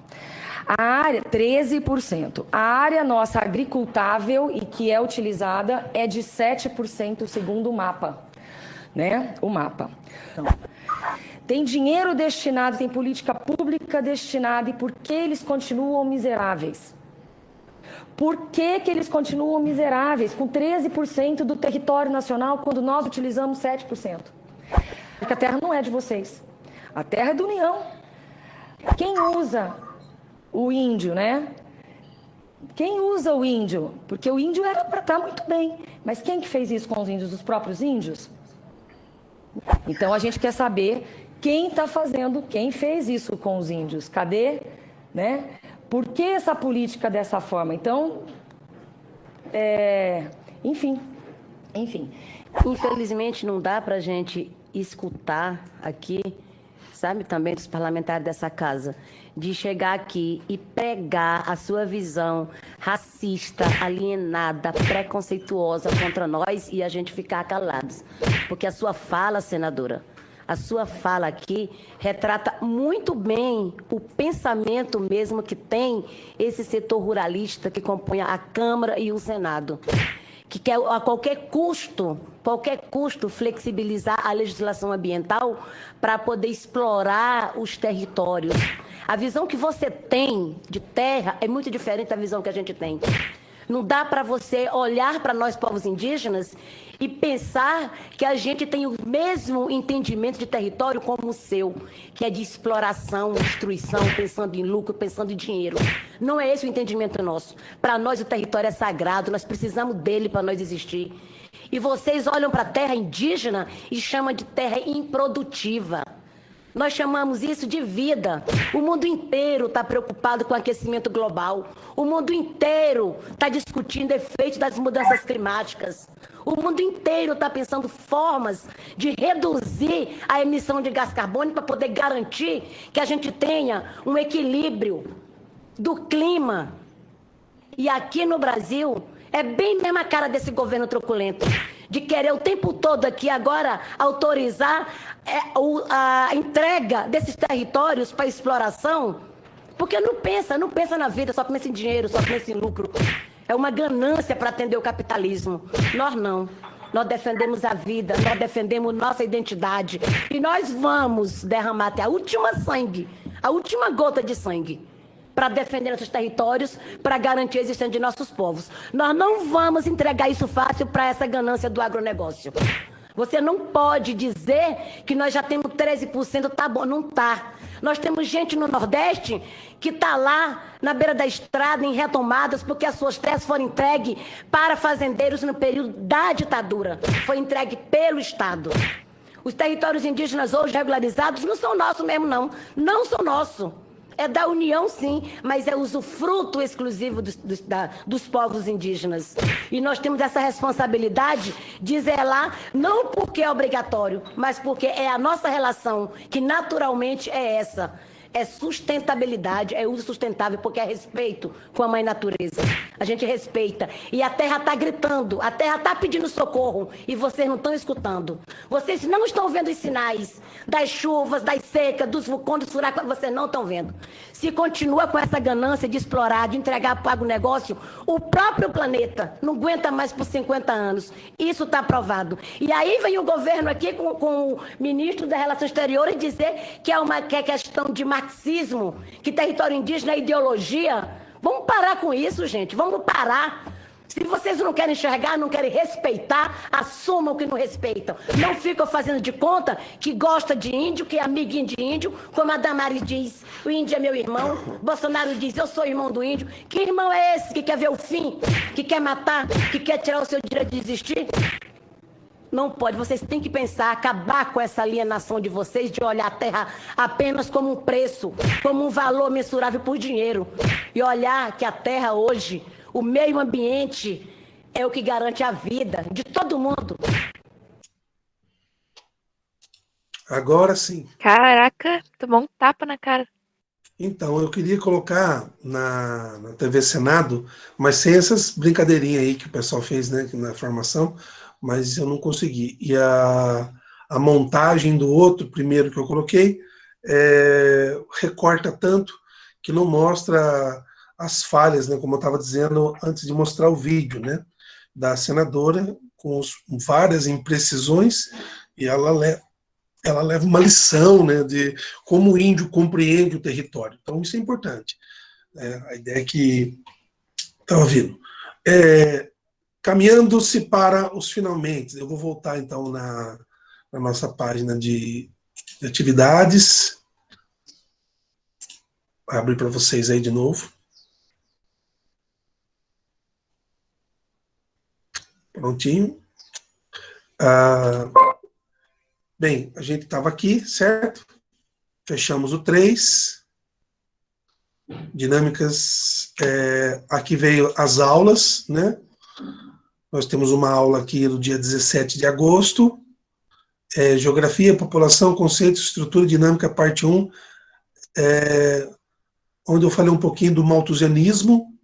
A área, 13%. A área nossa agricultável e que é utilizada é de 7% segundo o mapa, né? O mapa. Então, tem dinheiro destinado, tem política pública destinada, e por que eles continuam miseráveis? Por que eles continuam miseráveis com 13% do território nacional quando nós utilizamos 7%? Porque a terra não é de vocês. A terra é da União. Quem usa o índio, né? Quem usa o índio? Porque o índio era para estar muito bem. Mas quem que fez isso com os índios? Os próprios índios? Então a gente quer saber quem está fazendo, quem fez isso com os índios. Cadê? Né? Por que essa política dessa forma? Então, enfim. Infelizmente não dá para a gente escutar aqui, sabe, também dos parlamentares dessa casa, de chegar aqui e pregar a sua visão racista, alienada, preconceituosa contra nós e a gente ficar calados. Porque a sua fala, senadora, a sua fala aqui retrata muito bem o pensamento mesmo que tem esse setor ruralista que compõe a Câmara e o Senado, que quer a qualquer custo flexibilizar a legislação ambiental para poder explorar os territórios. A visão que você tem de terra é muito diferente da visão que a gente tem. Não dá para você olhar para nós, povos indígenas, e pensar que a gente tem o mesmo entendimento de território como o seu, que é de exploração, destruição, pensando em lucro, pensando em dinheiro. Não é esse o entendimento nosso. Para nós o território é sagrado, nós precisamos dele para nós existir. E vocês olham para a terra indígena e chamam de terra improdutiva. Nós chamamos isso de vida. O mundo inteiro está preocupado com o aquecimento global. O mundo inteiro está discutindo efeitos das mudanças climáticas. O mundo inteiro está pensando formas de reduzir a emissão de gás carbônico para poder garantir que a gente tenha um equilíbrio do clima. E aqui no Brasil, é bem mesmo a cara desse governo truculento, de querer o tempo todo aqui agora autorizar a entrega desses territórios para exploração, porque não pensa na vida, só pensa em dinheiro, só pensa em lucro. É uma ganância para atender o capitalismo. Nós não. Nós defendemos a vida, nós defendemos nossa identidade. E nós vamos derramar até a última sangue, a última gota de sangue, para defender nossos territórios, para garantir a existência de nossos povos. Nós não vamos entregar isso fácil para essa ganância do agronegócio. Você não pode dizer que nós já temos 13%, tá bom, não tá. Nós temos gente no Nordeste que está lá na beira da estrada em retomadas porque as suas terras foram entregues para fazendeiros no período da ditadura. Foi entregue pelo Estado. Os territórios indígenas hoje regularizados não são nossos mesmo, não. Não são nossos. É da União, sim, mas é usufruto exclusivo dos povos indígenas. E nós temos essa responsabilidade de zelar, não porque é obrigatório, mas porque é a nossa relação, que naturalmente é essa. É sustentabilidade, é uso sustentável, porque é respeito com a mãe natureza. A gente respeita. E a terra está gritando, a terra está pedindo socorro, e vocês não estão escutando. Vocês não estão vendo os sinais das chuvas, das secas, dos vulcões, dos furacões, vocês não estão vendo. Se continua com essa ganância de explorar, de entregar para o negócio, o próprio planeta não aguenta mais por 50 anos. Isso está provado. E aí vem o governo aqui com o ministro das Relações Exteriores dizer que é questão de marxismo, que território indígena é ideologia. Vamos parar com isso, gente. Vamos parar. Se vocês não querem enxergar, não querem respeitar, assumam que não respeitam. Não ficam fazendo de conta que gosta de índio, que é amiguinho de índio, como a Damares diz, o índio é meu irmão. Bolsonaro diz, eu sou irmão do índio. Que irmão é esse que quer ver o fim, que quer matar, que quer tirar o seu direito de existir? Não pode, vocês têm que pensar, acabar com essa alienação de vocês, de olhar a terra apenas como um preço, como um valor mensurável por dinheiro. E olhar que a terra hoje, o meio ambiente, é o que garante a vida de todo mundo. Agora sim. Caraca, tomou um tapa na cara. Então, eu queria colocar na TV Senado, mas sem essas brincadeirinhas aí que o pessoal fez, né, na formação, mas eu não consegui. E a montagem do outro, primeiro que eu coloquei, recorta tanto que não mostra as falhas, né, como eu estava dizendo antes de mostrar o vídeo, né, da senadora, com várias imprecisões, e ela leva uma lição, né, de como o índio compreende o território. Então, isso é importante. A ideia que estava vindo. Caminhando-se para os finalmente, eu vou voltar então na nossa página de atividades. Vou abrir para vocês aí de novo. Prontinho. Bem, a gente estava aqui, certo? Fechamos o 3. Dinâmicas. Aqui veio as aulas, né? Nós temos uma aula aqui no dia 17 de agosto, Geografia, População, Conceito, Estrutura e Dinâmica, parte 1, onde eu falei um pouquinho do malthusianismo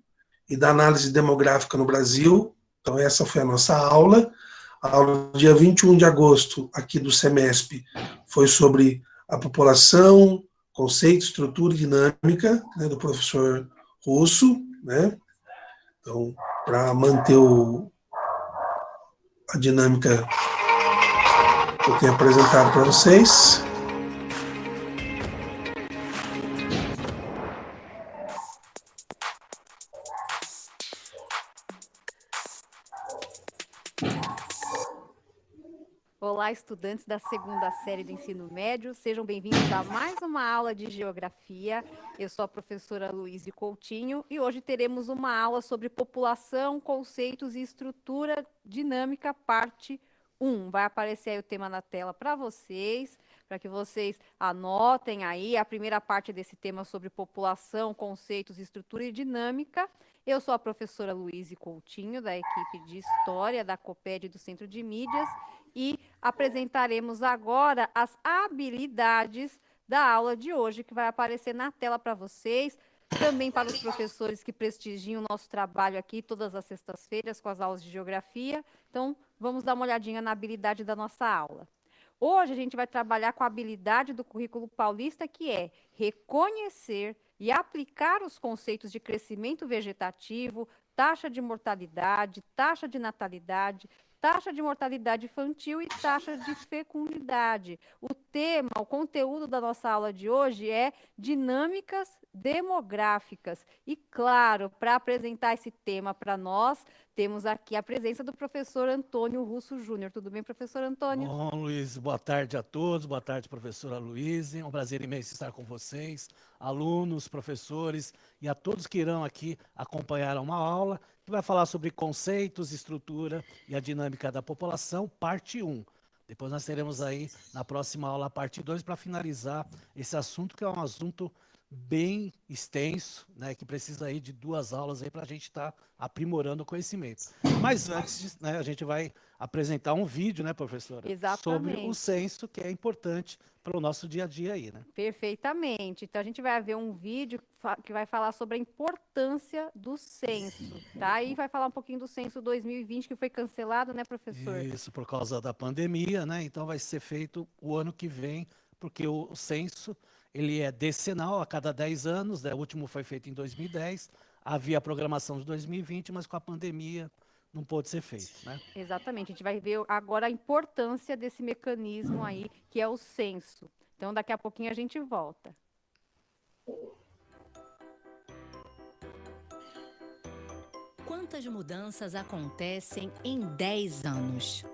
e da análise demográfica no Brasil. Então essa foi a nossa aula. A aula do dia 21 de agosto, aqui do SEMESP, foi sobre a população, conceito, estrutura e dinâmica, né, do professor Russo, né? Então, para manter a dinâmica que eu tenho apresentado para vocês. Olá, estudantes da segunda série do ensino médio, sejam bem-vindos a mais uma aula de geografia. Eu sou a professora Luíse Coutinho e hoje teremos uma aula sobre população, conceitos e estrutura dinâmica, parte 1. Vai aparecer aí o tema na tela para vocês, para que vocês anotem aí a primeira parte desse tema sobre população, conceitos, estrutura e dinâmica. Eu sou a professora Luíse Coutinho, da equipe de História da COPED do Centro de Mídias, e apresentaremos agora as habilidades da aula de hoje, que vai aparecer na tela para vocês, também para os professores que prestigiam o nosso trabalho aqui todas as sextas-feiras com as aulas de geografia. Então, vamos dar uma olhadinha na habilidade da nossa aula. Hoje a gente vai trabalhar com a habilidade do currículo paulista, que é reconhecer e aplicar os conceitos de crescimento vegetativo, taxa de mortalidade, taxa de natalidade, taxa de mortalidade infantil e taxa de fecundidade. O tema, o conteúdo da nossa aula de hoje é dinâmicas demográficas. E, claro, para apresentar esse tema para nós, temos aqui a presença do professor Antônio Russo Júnior. Tudo bem, professor Antônio? Bom, Luiz, boa tarde a todos. Boa tarde, professora Luiz. É um prazer imenso estar com vocês, alunos, professores e a todos que irão aqui acompanhar uma aula que vai falar sobre conceitos, estrutura e a dinâmica da população, parte 1. Depois nós teremos aí, na próxima aula, a parte 2, para finalizar esse assunto, que é um assunto bem extenso, né, que precisa aí de 2 aulas aí para a gente estar aprimorando o conhecimento. Mas antes, né, a gente vai apresentar um vídeo, né, professora? Exatamente. Sobre o censo, que é importante para o nosso dia a dia aí, né? Perfeitamente. Então a gente vai ver um vídeo que vai falar sobre a importância do censo, tá? E vai falar um pouquinho do censo 2020, que foi cancelado, né, professor? Isso, por causa da pandemia, né? Então vai ser feito o ano que vem, porque o censo ele é decenal, a cada 10 anos, né? O último foi feito em 2010, havia a programação de 2020, mas com a pandemia não pôde ser feito, né? Exatamente, a gente vai ver agora a importância desse mecanismo aí, que é o censo. Então, daqui a pouquinho a gente volta. Quantas mudanças acontecem em 10 anos?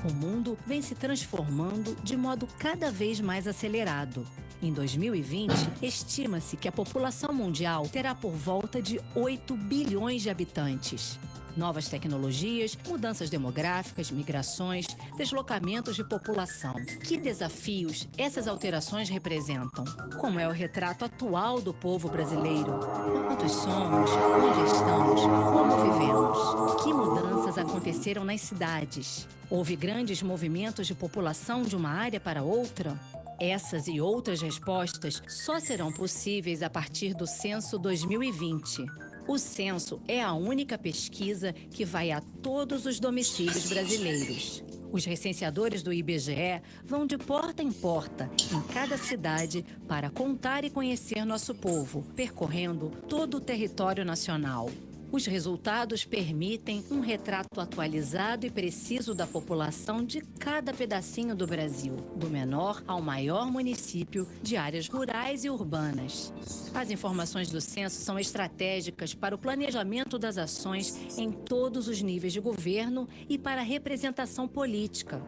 O mundo vem se transformando de modo cada vez mais acelerado. Em 2020, estima-se que a população mundial terá por volta de 8 bilhões de habitantes. Novas tecnologias, mudanças demográficas, migrações, deslocamentos de população. Que desafios essas alterações representam? Como é o retrato atual do povo brasileiro? Quantos somos? Onde estamos? Como vivemos? Que mudanças aconteceram nas cidades? Houve grandes movimentos de população de uma área para outra? Essas e outras respostas só serão possíveis a partir do Censo 2020. O censo é a única pesquisa que vai a todos os domicílios brasileiros. Os recenseadores do IBGE vão de porta em porta, em cada cidade, para contar e conhecer nosso povo, percorrendo todo o território nacional. Os resultados permitem um retrato atualizado e preciso da população de cada pedacinho do Brasil, do menor ao maior município, de áreas rurais e urbanas. As informações do censo são estratégicas para o planejamento das ações em todos os níveis de governo e para a representação política.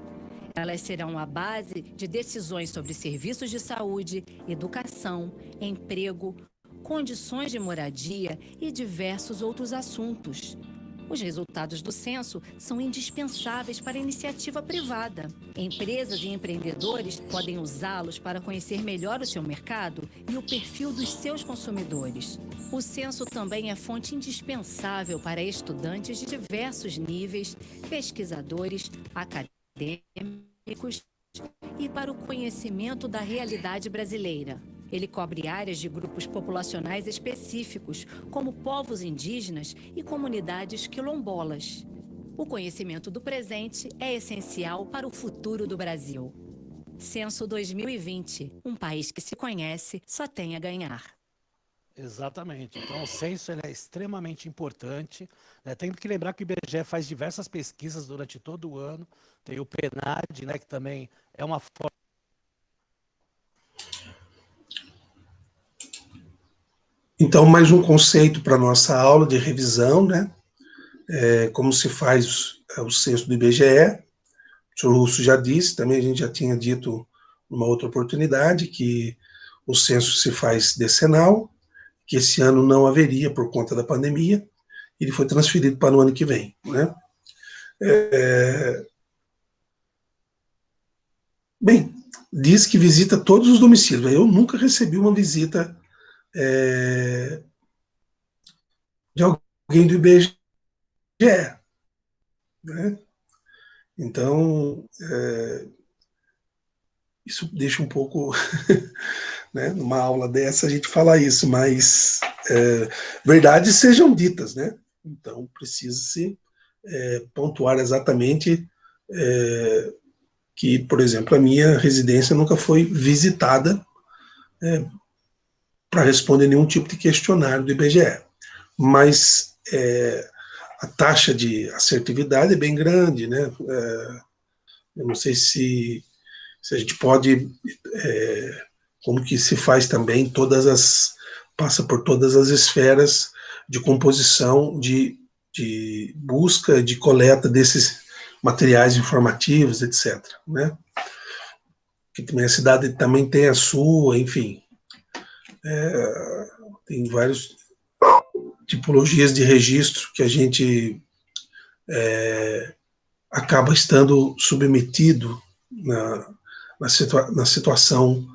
Elas serão a base de decisões sobre serviços de saúde, educação, emprego, condições de moradia e diversos outros assuntos. Os resultados do censo são indispensáveis para a iniciativa privada. Empresas e empreendedores podem usá-los para conhecer melhor o seu mercado e o perfil dos seus consumidores. O censo também é fonte indispensável para estudantes de diversos níveis, pesquisadores, acadêmicos e para o conhecimento da realidade brasileira. Ele cobre áreas de grupos populacionais específicos, como povos indígenas e comunidades quilombolas. O conhecimento do presente é essencial para o futuro do Brasil. Censo 2020. Um país que se conhece só tem a ganhar. Exatamente. Então, o censo ele é extremamente importante, né? Tem que lembrar que o IBGE faz diversas pesquisas durante todo o ano. Tem o PNAD, né, que também é uma forma. Então, mais um conceito para a nossa aula de revisão, né? Como se faz o censo do IBGE. senhor Russo já disse, também a gente já tinha dito numa outra oportunidade, que o censo se faz decenal, que esse ano não haveria por conta da pandemia, ele foi transferido para o ano que vem, né? Bem, diz que visita todos os domicílios. Eu nunca recebi uma visita de alguém do IBGE, né? Então, isso deixa um pouco, né, numa aula dessa a gente fala isso, mas verdades sejam ditas, né? Então, precisa-se pontuar exatamente que, por exemplo, a minha residência nunca foi visitada para responder nenhum tipo de questionário do IBGE. Mas a taxa de assertividade é bem grande, né? Eu não sei se a gente pode, como que se faz também, passa por todas as esferas de composição, de busca, de coleta desses materiais informativos, etc., né? Que também a cidade também tem a sua, enfim, tem várias tipologias de registro que a gente acaba estando submetido na situação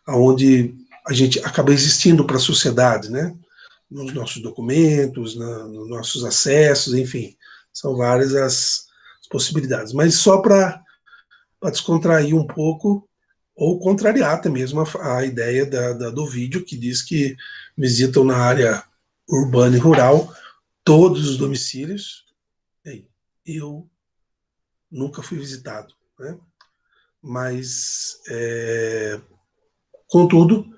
onde a gente acaba existindo para a sociedade, né? Nos nossos documentos, nos nossos acessos, enfim, são várias as possibilidades. Mas só para descontrair um pouco, ou contrariar até mesmo a ideia do vídeo, que diz que visitam na área urbana e rural todos os domicílios. Eu nunca fui visitado, né? Mas, contudo,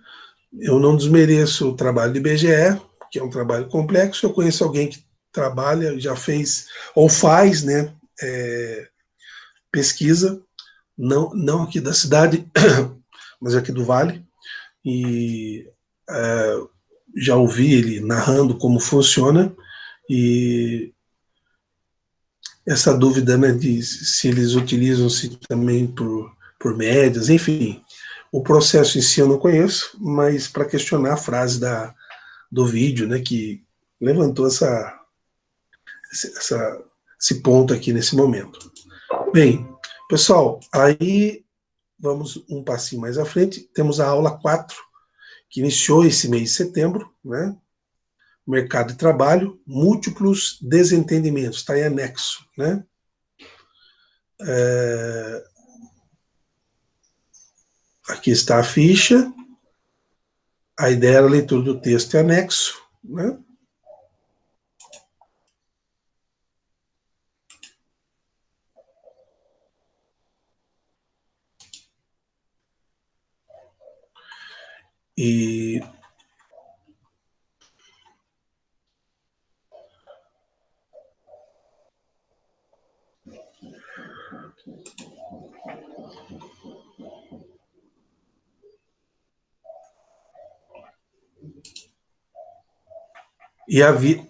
eu não desmereço o trabalho do IBGE, que é um trabalho complexo. Eu conheço alguém que trabalha, já fez, ou faz, né, pesquisa, não aqui da cidade, mas aqui do Vale, e já ouvi ele narrando como funciona, e essa dúvida, né, de se eles utilizam-se também por médias, enfim, o processo em si eu não conheço, mas para questionar a frase do vídeo, né, que levantou esse ponto aqui nesse momento. Bem, pessoal, aí vamos um passinho mais à frente, temos a aula 4, que iniciou esse mês de setembro, né? Mercado de trabalho, múltiplos desentendimentos, está em anexo, né? Aqui está a ficha, a ideia era a leitura do texto em anexo, né? E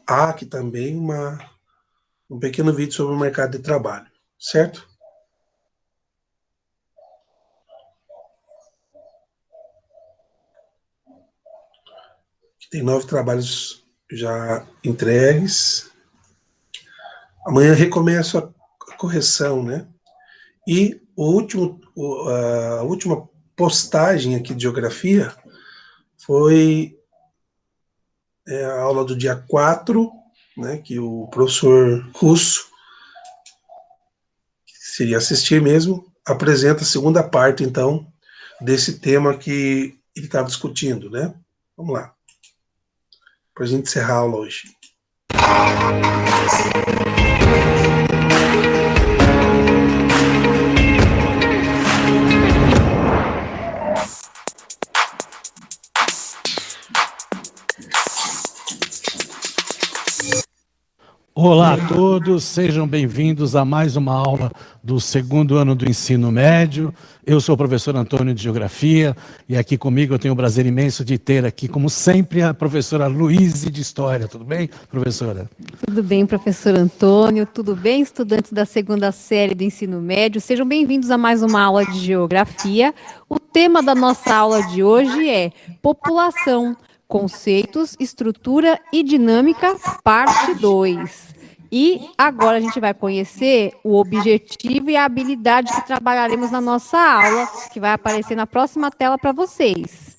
há aqui também um pequeno vídeo sobre o mercado de trabalho, certo? Tem 9 trabalhos já entregues. Amanhã recomeço a correção, né? E a última postagem aqui de geografia foi a aula do dia 4, né, que o professor Russo, que seria assistir mesmo, apresenta a segunda parte, então, desse tema que ele estava discutindo, né? Vamos lá. Para a gente encerrar a aula hoje. Olá a todos, sejam bem-vindos a mais uma aula do segundo ano do ensino médio. Eu sou o professor Antônio de Geografia e aqui comigo eu tenho o prazer imenso de ter aqui, como sempre, a professora Luíse de História. Tudo bem, professora? Tudo bem, professor Antônio. Tudo bem, estudantes da segunda série do ensino médio? Sejam bem-vindos a mais uma aula de Geografia. O tema da nossa aula de hoje é População, Conceitos, Estrutura e Dinâmica, parte 2. E agora a gente vai conhecer o objetivo e a habilidade que trabalharemos na nossa aula, que vai aparecer na próxima tela para vocês.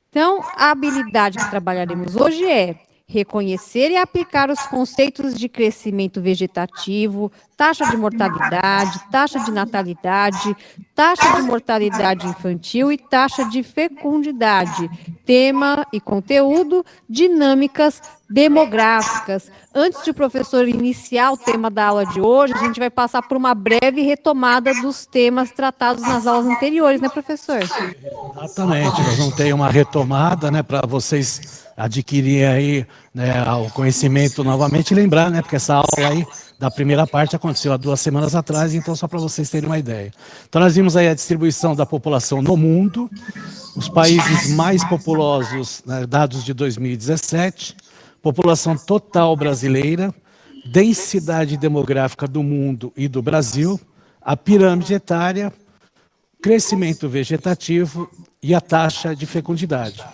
Então, a habilidade que trabalharemos hoje é reconhecer e aplicar os conceitos de crescimento vegetativo, taxa de mortalidade, taxa de natalidade, taxa de mortalidade infantil e taxa de fecundidade. Tema e conteúdo, dinâmicas demográficas. Antes de o professor iniciar o tema da aula de hoje, a gente vai passar por uma breve retomada dos temas tratados nas aulas anteriores, né, professor? Exatamente, nós vamos ter uma retomada, né, para vocês adquirirem aí, né, o conhecimento novamente e lembrar, né, porque essa aula aí da primeira parte aconteceu há 2 semanas atrás, então só para vocês terem uma ideia. Então nós vimos aí a distribuição da população no mundo, os países mais populosos, né, dados de 2017, população total brasileira, densidade demográfica do mundo e do Brasil, a pirâmide etária, crescimento vegetativo e a taxa de fecundidade.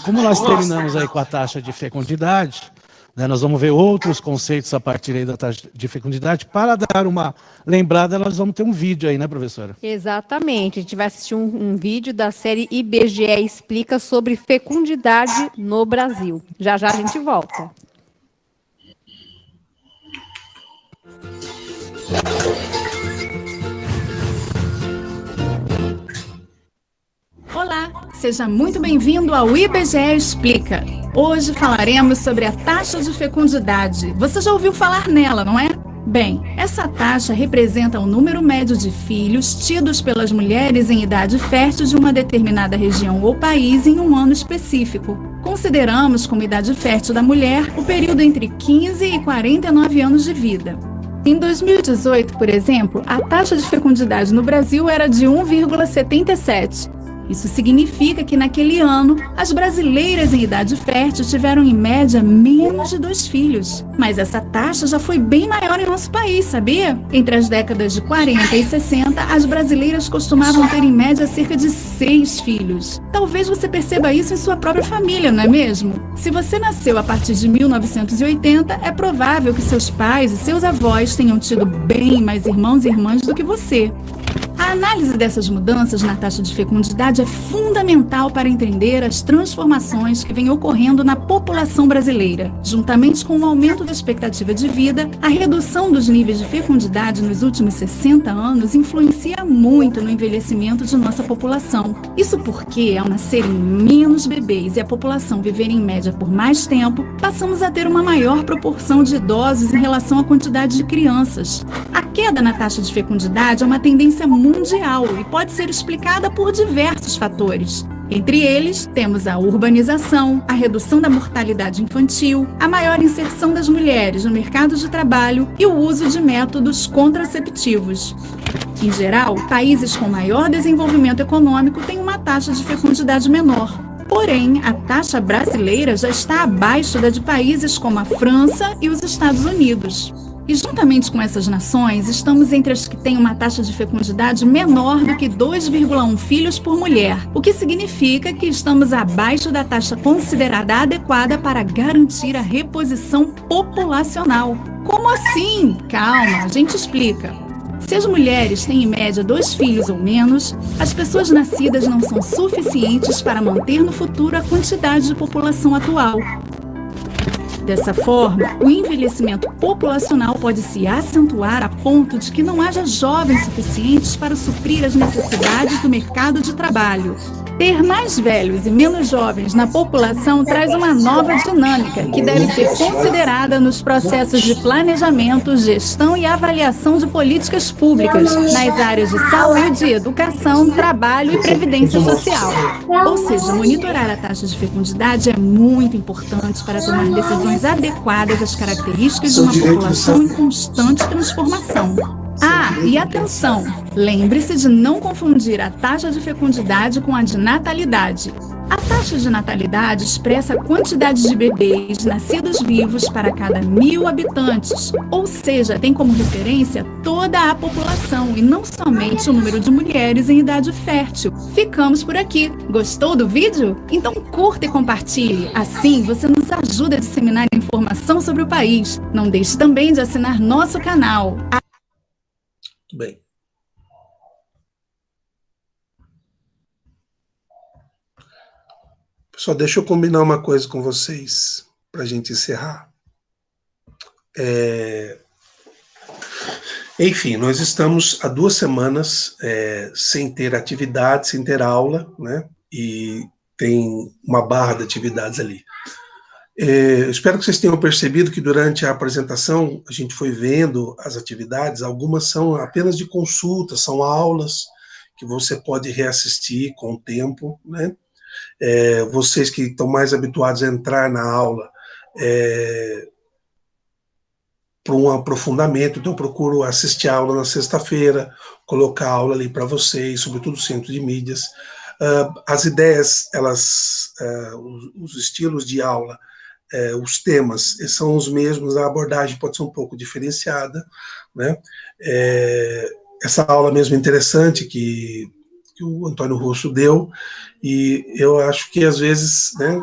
Como nós terminamos aí com a taxa de fecundidade, né, nós vamos ver outros conceitos a partir aí da taxa de fecundidade. Para dar uma lembrada, nós vamos ter um vídeo aí, né, professora? Exatamente, a gente vai assistir um vídeo da série IBGE Explica sobre fecundidade no Brasil. Já já a gente volta. Olá, seja muito bem-vindo ao IBGE Explica. Hoje falaremos sobre a taxa de fecundidade. Você já ouviu falar nela, não é? Bem, essa taxa representa o número médio de filhos tidos pelas mulheres em idade fértil de uma determinada região ou país em um ano específico. Consideramos como idade fértil da mulher o período entre 15 e 49 anos de vida. Em 2018, por exemplo, a taxa de fecundidade no Brasil era de 1,77. Isso significa que naquele ano, as brasileiras em idade fértil tiveram em média menos de 2 filhos. Mas essa taxa já foi bem maior em nosso país, sabia? Entre as décadas de 40 e 60, as brasileiras costumavam ter em média cerca de 6 filhos. Talvez você perceba isso em sua própria família, não é mesmo? Se você nasceu a partir de 1980, é provável que seus pais e seus avós tenham tido bem mais irmãos e irmãs do que você. A análise dessas mudanças na taxa de fecundidade é fundamental para entender as transformações que vêm ocorrendo na população brasileira. Juntamente com o aumento da expectativa de vida, a redução dos níveis de fecundidade nos últimos 60 anos influencia muito no envelhecimento de nossa população. Isso porque, ao nascerem menos bebês e a população viver em média por mais tempo, passamos a ter uma maior proporção de idosos em relação à quantidade de crianças. A queda na taxa de fecundidade é uma tendência mundial e pode ser explicada por diversos fatores. Entre eles, temos a urbanização, a redução da mortalidade infantil, a maior inserção das mulheres no mercado de trabalho e o uso de métodos contraceptivos. Em geral, países com maior desenvolvimento econômico têm uma taxa de fecundidade menor. Porém, a taxa brasileira já está abaixo da de países como a França e os Estados Unidos. E juntamente com essas nações, estamos entre as que têm uma taxa de fecundidade menor do que 2,1 filhos por mulher, o que significa que estamos abaixo da taxa considerada adequada para garantir a reposição populacional. Como assim? Calma, a gente explica. Se as mulheres têm em média 2 filhos ou menos, as pessoas nascidas não são suficientes para manter no futuro a quantidade de população atual. Dessa forma, o envelhecimento populacional pode se acentuar a ponto de que não haja jovens suficientes para suprir as necessidades do mercado de trabalho. Ter mais velhos e menos jovens na população traz uma nova dinâmica que deve ser considerada nos processos de planejamento, gestão e avaliação de políticas públicas nas áreas de saúde, educação, trabalho e previdência social. Ou seja, monitorar a taxa de fecundidade é muito importante para tomar decisões adequadas às características de uma população em constante transformação. Ah, e atenção! Lembre-se de não confundir a taxa de fecundidade com a de natalidade. A taxa de natalidade expressa a quantidade de bebês nascidos vivos para cada 1.000 habitantes, ou seja, tem como referência toda a população e não somente o número de mulheres em idade fértil. Ficamos por aqui. Gostou do vídeo? Então curta e compartilhe. Assim você nos ajuda a disseminar informação sobre o país. Não deixe também de assinar nosso canal. Muito bem. Pessoal, deixa eu combinar uma coisa com vocês para a gente encerrar. Enfim, nós estamos há 2 semanas sem ter atividade, sem ter aula, né? E tem uma barra de atividades ali. Espero que vocês tenham percebido que durante a apresentação a gente foi vendo as atividades, algumas são apenas de consulta, são aulas que você pode reassistir com o tempo, né? Vocês que estão mais habituados a entrar na aula para um aprofundamento, então eu procuro assistir a aula na sexta-feira, colocar a aula ali para vocês, sobretudo o centro de mídias. As ideias, os estilos de aula, os temas são os mesmos, a abordagem pode ser um pouco diferenciada, né? Essa aula mesmo interessante que o Antônio Russo deu, e eu acho que às vezes, né,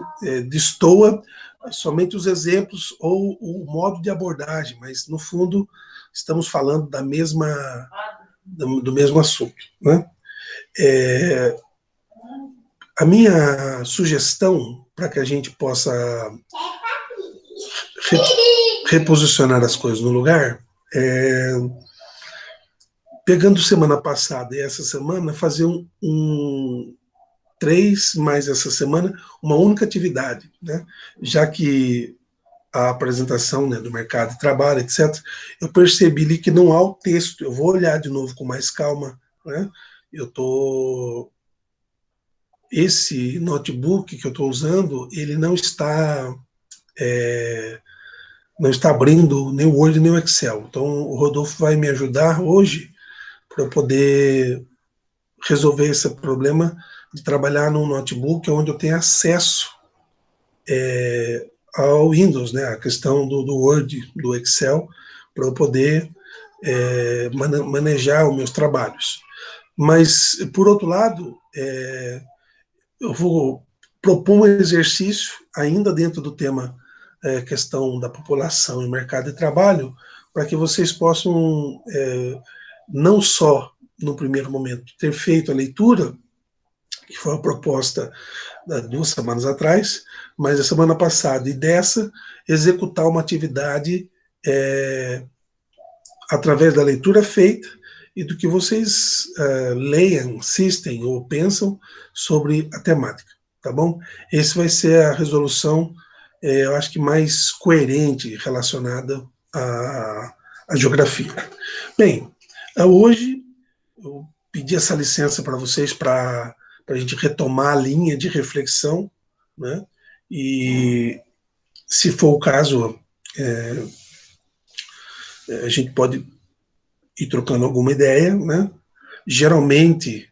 destoa somente os exemplos ou o modo de abordagem, mas no fundo estamos falando do mesmo assunto, né? A minha sugestão para que a gente possa reposicionar as coisas no lugar pegando semana passada e essa semana, fazer 3 mais essa semana, uma única atividade, né? Já que a apresentação, né, do mercado de trabalho, etc., eu percebi ali que não há o texto. Eu vou olhar de novo com mais calma, né? Esse notebook que eu estou usando, ele não está abrindo nem o Word nem o Excel. Então o Rodolfo vai me ajudar hoje para eu poder resolver esse problema de trabalhar num notebook onde eu tenho acesso ao Windows, né, a questão do Word, do Excel, para eu poder manejar os meus trabalhos. Mas, por outro lado, eu vou propor um exercício, ainda dentro do tema questão da população e mercado de trabalho, para que vocês possam, não só no primeiro momento, ter feito a leitura, que foi a proposta 2 semanas atrás, mas a semana passada, e dessa, executar uma atividade através da leitura feita e do que vocês leiam, assistem ou pensam sobre a temática, tá bom? Esse vai ser a resolução, eu acho que mais coerente relacionada à geografia. Bem, hoje eu pedi essa licença para vocês para a gente retomar a linha de reflexão, né? E, se for o caso, a gente pode ir trocando alguma ideia, né? Geralmente,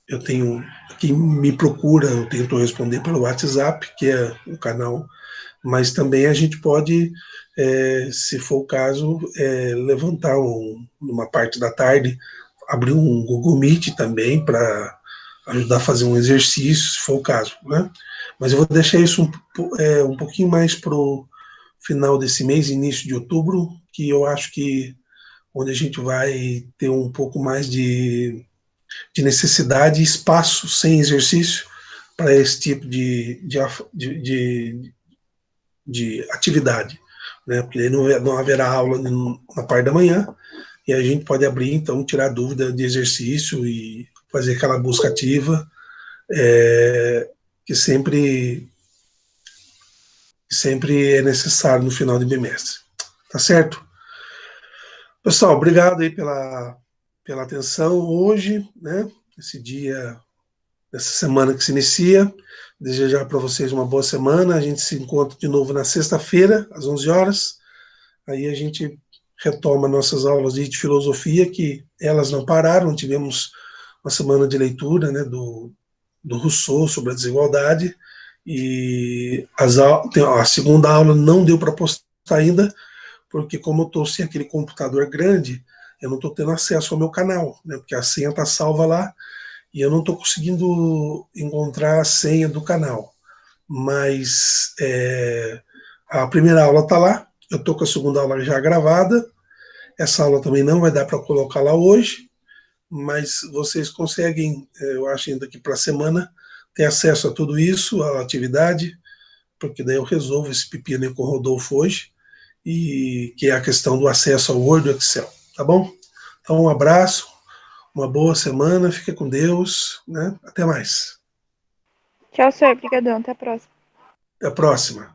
eu tenho, quem me procura, eu tento responder pelo WhatsApp, que é o canal, mas também a gente pode, se for o caso, levantar numa parte da tarde, abrir um Google Meet também para ajudar a fazer um exercício, se for o caso, né? Mas eu vou deixar isso um pouquinho mais para o final desse mês, início de outubro, que eu acho que onde a gente vai ter um pouco mais de necessidade e espaço sem exercício para esse tipo de atividade, né? Porque não haverá aula na parte da manhã, e a gente pode abrir, então, tirar dúvida de exercício e fazer aquela busca ativa, que sempre é necessário no final de bimestre. Tá certo? Pessoal, obrigado aí pela atenção hoje, né? Esse dia, essa semana que se inicia. Desejar para vocês uma boa semana. A gente se encontra de novo na sexta-feira, às 11 horas. Aí a gente retoma nossas aulas de filosofia, que elas não pararam. Tivemos uma semana de leitura, né, do Rousseau sobre a desigualdade, e a segunda aula não deu para postar ainda, porque como eu estou sem aquele computador grande, eu não estou tendo acesso ao meu canal, né, porque a senha está salva lá, e eu não estou conseguindo encontrar a senha do canal. Mas a primeira aula está lá, eu estou com a segunda aula já gravada, essa aula também não vai dar para colocar lá hoje, mas vocês conseguem, eu acho, ainda que para a semana, ter acesso a tudo isso, a atividade, porque daí eu resolvo esse pepino aí com o Rodolfo hoje, e que é a questão do acesso ao Word e Excel, tá bom? Então, um abraço, uma boa semana, fica com Deus, né? Até mais. Tchau, senhor. Obrigadão. Até a próxima. Até a próxima.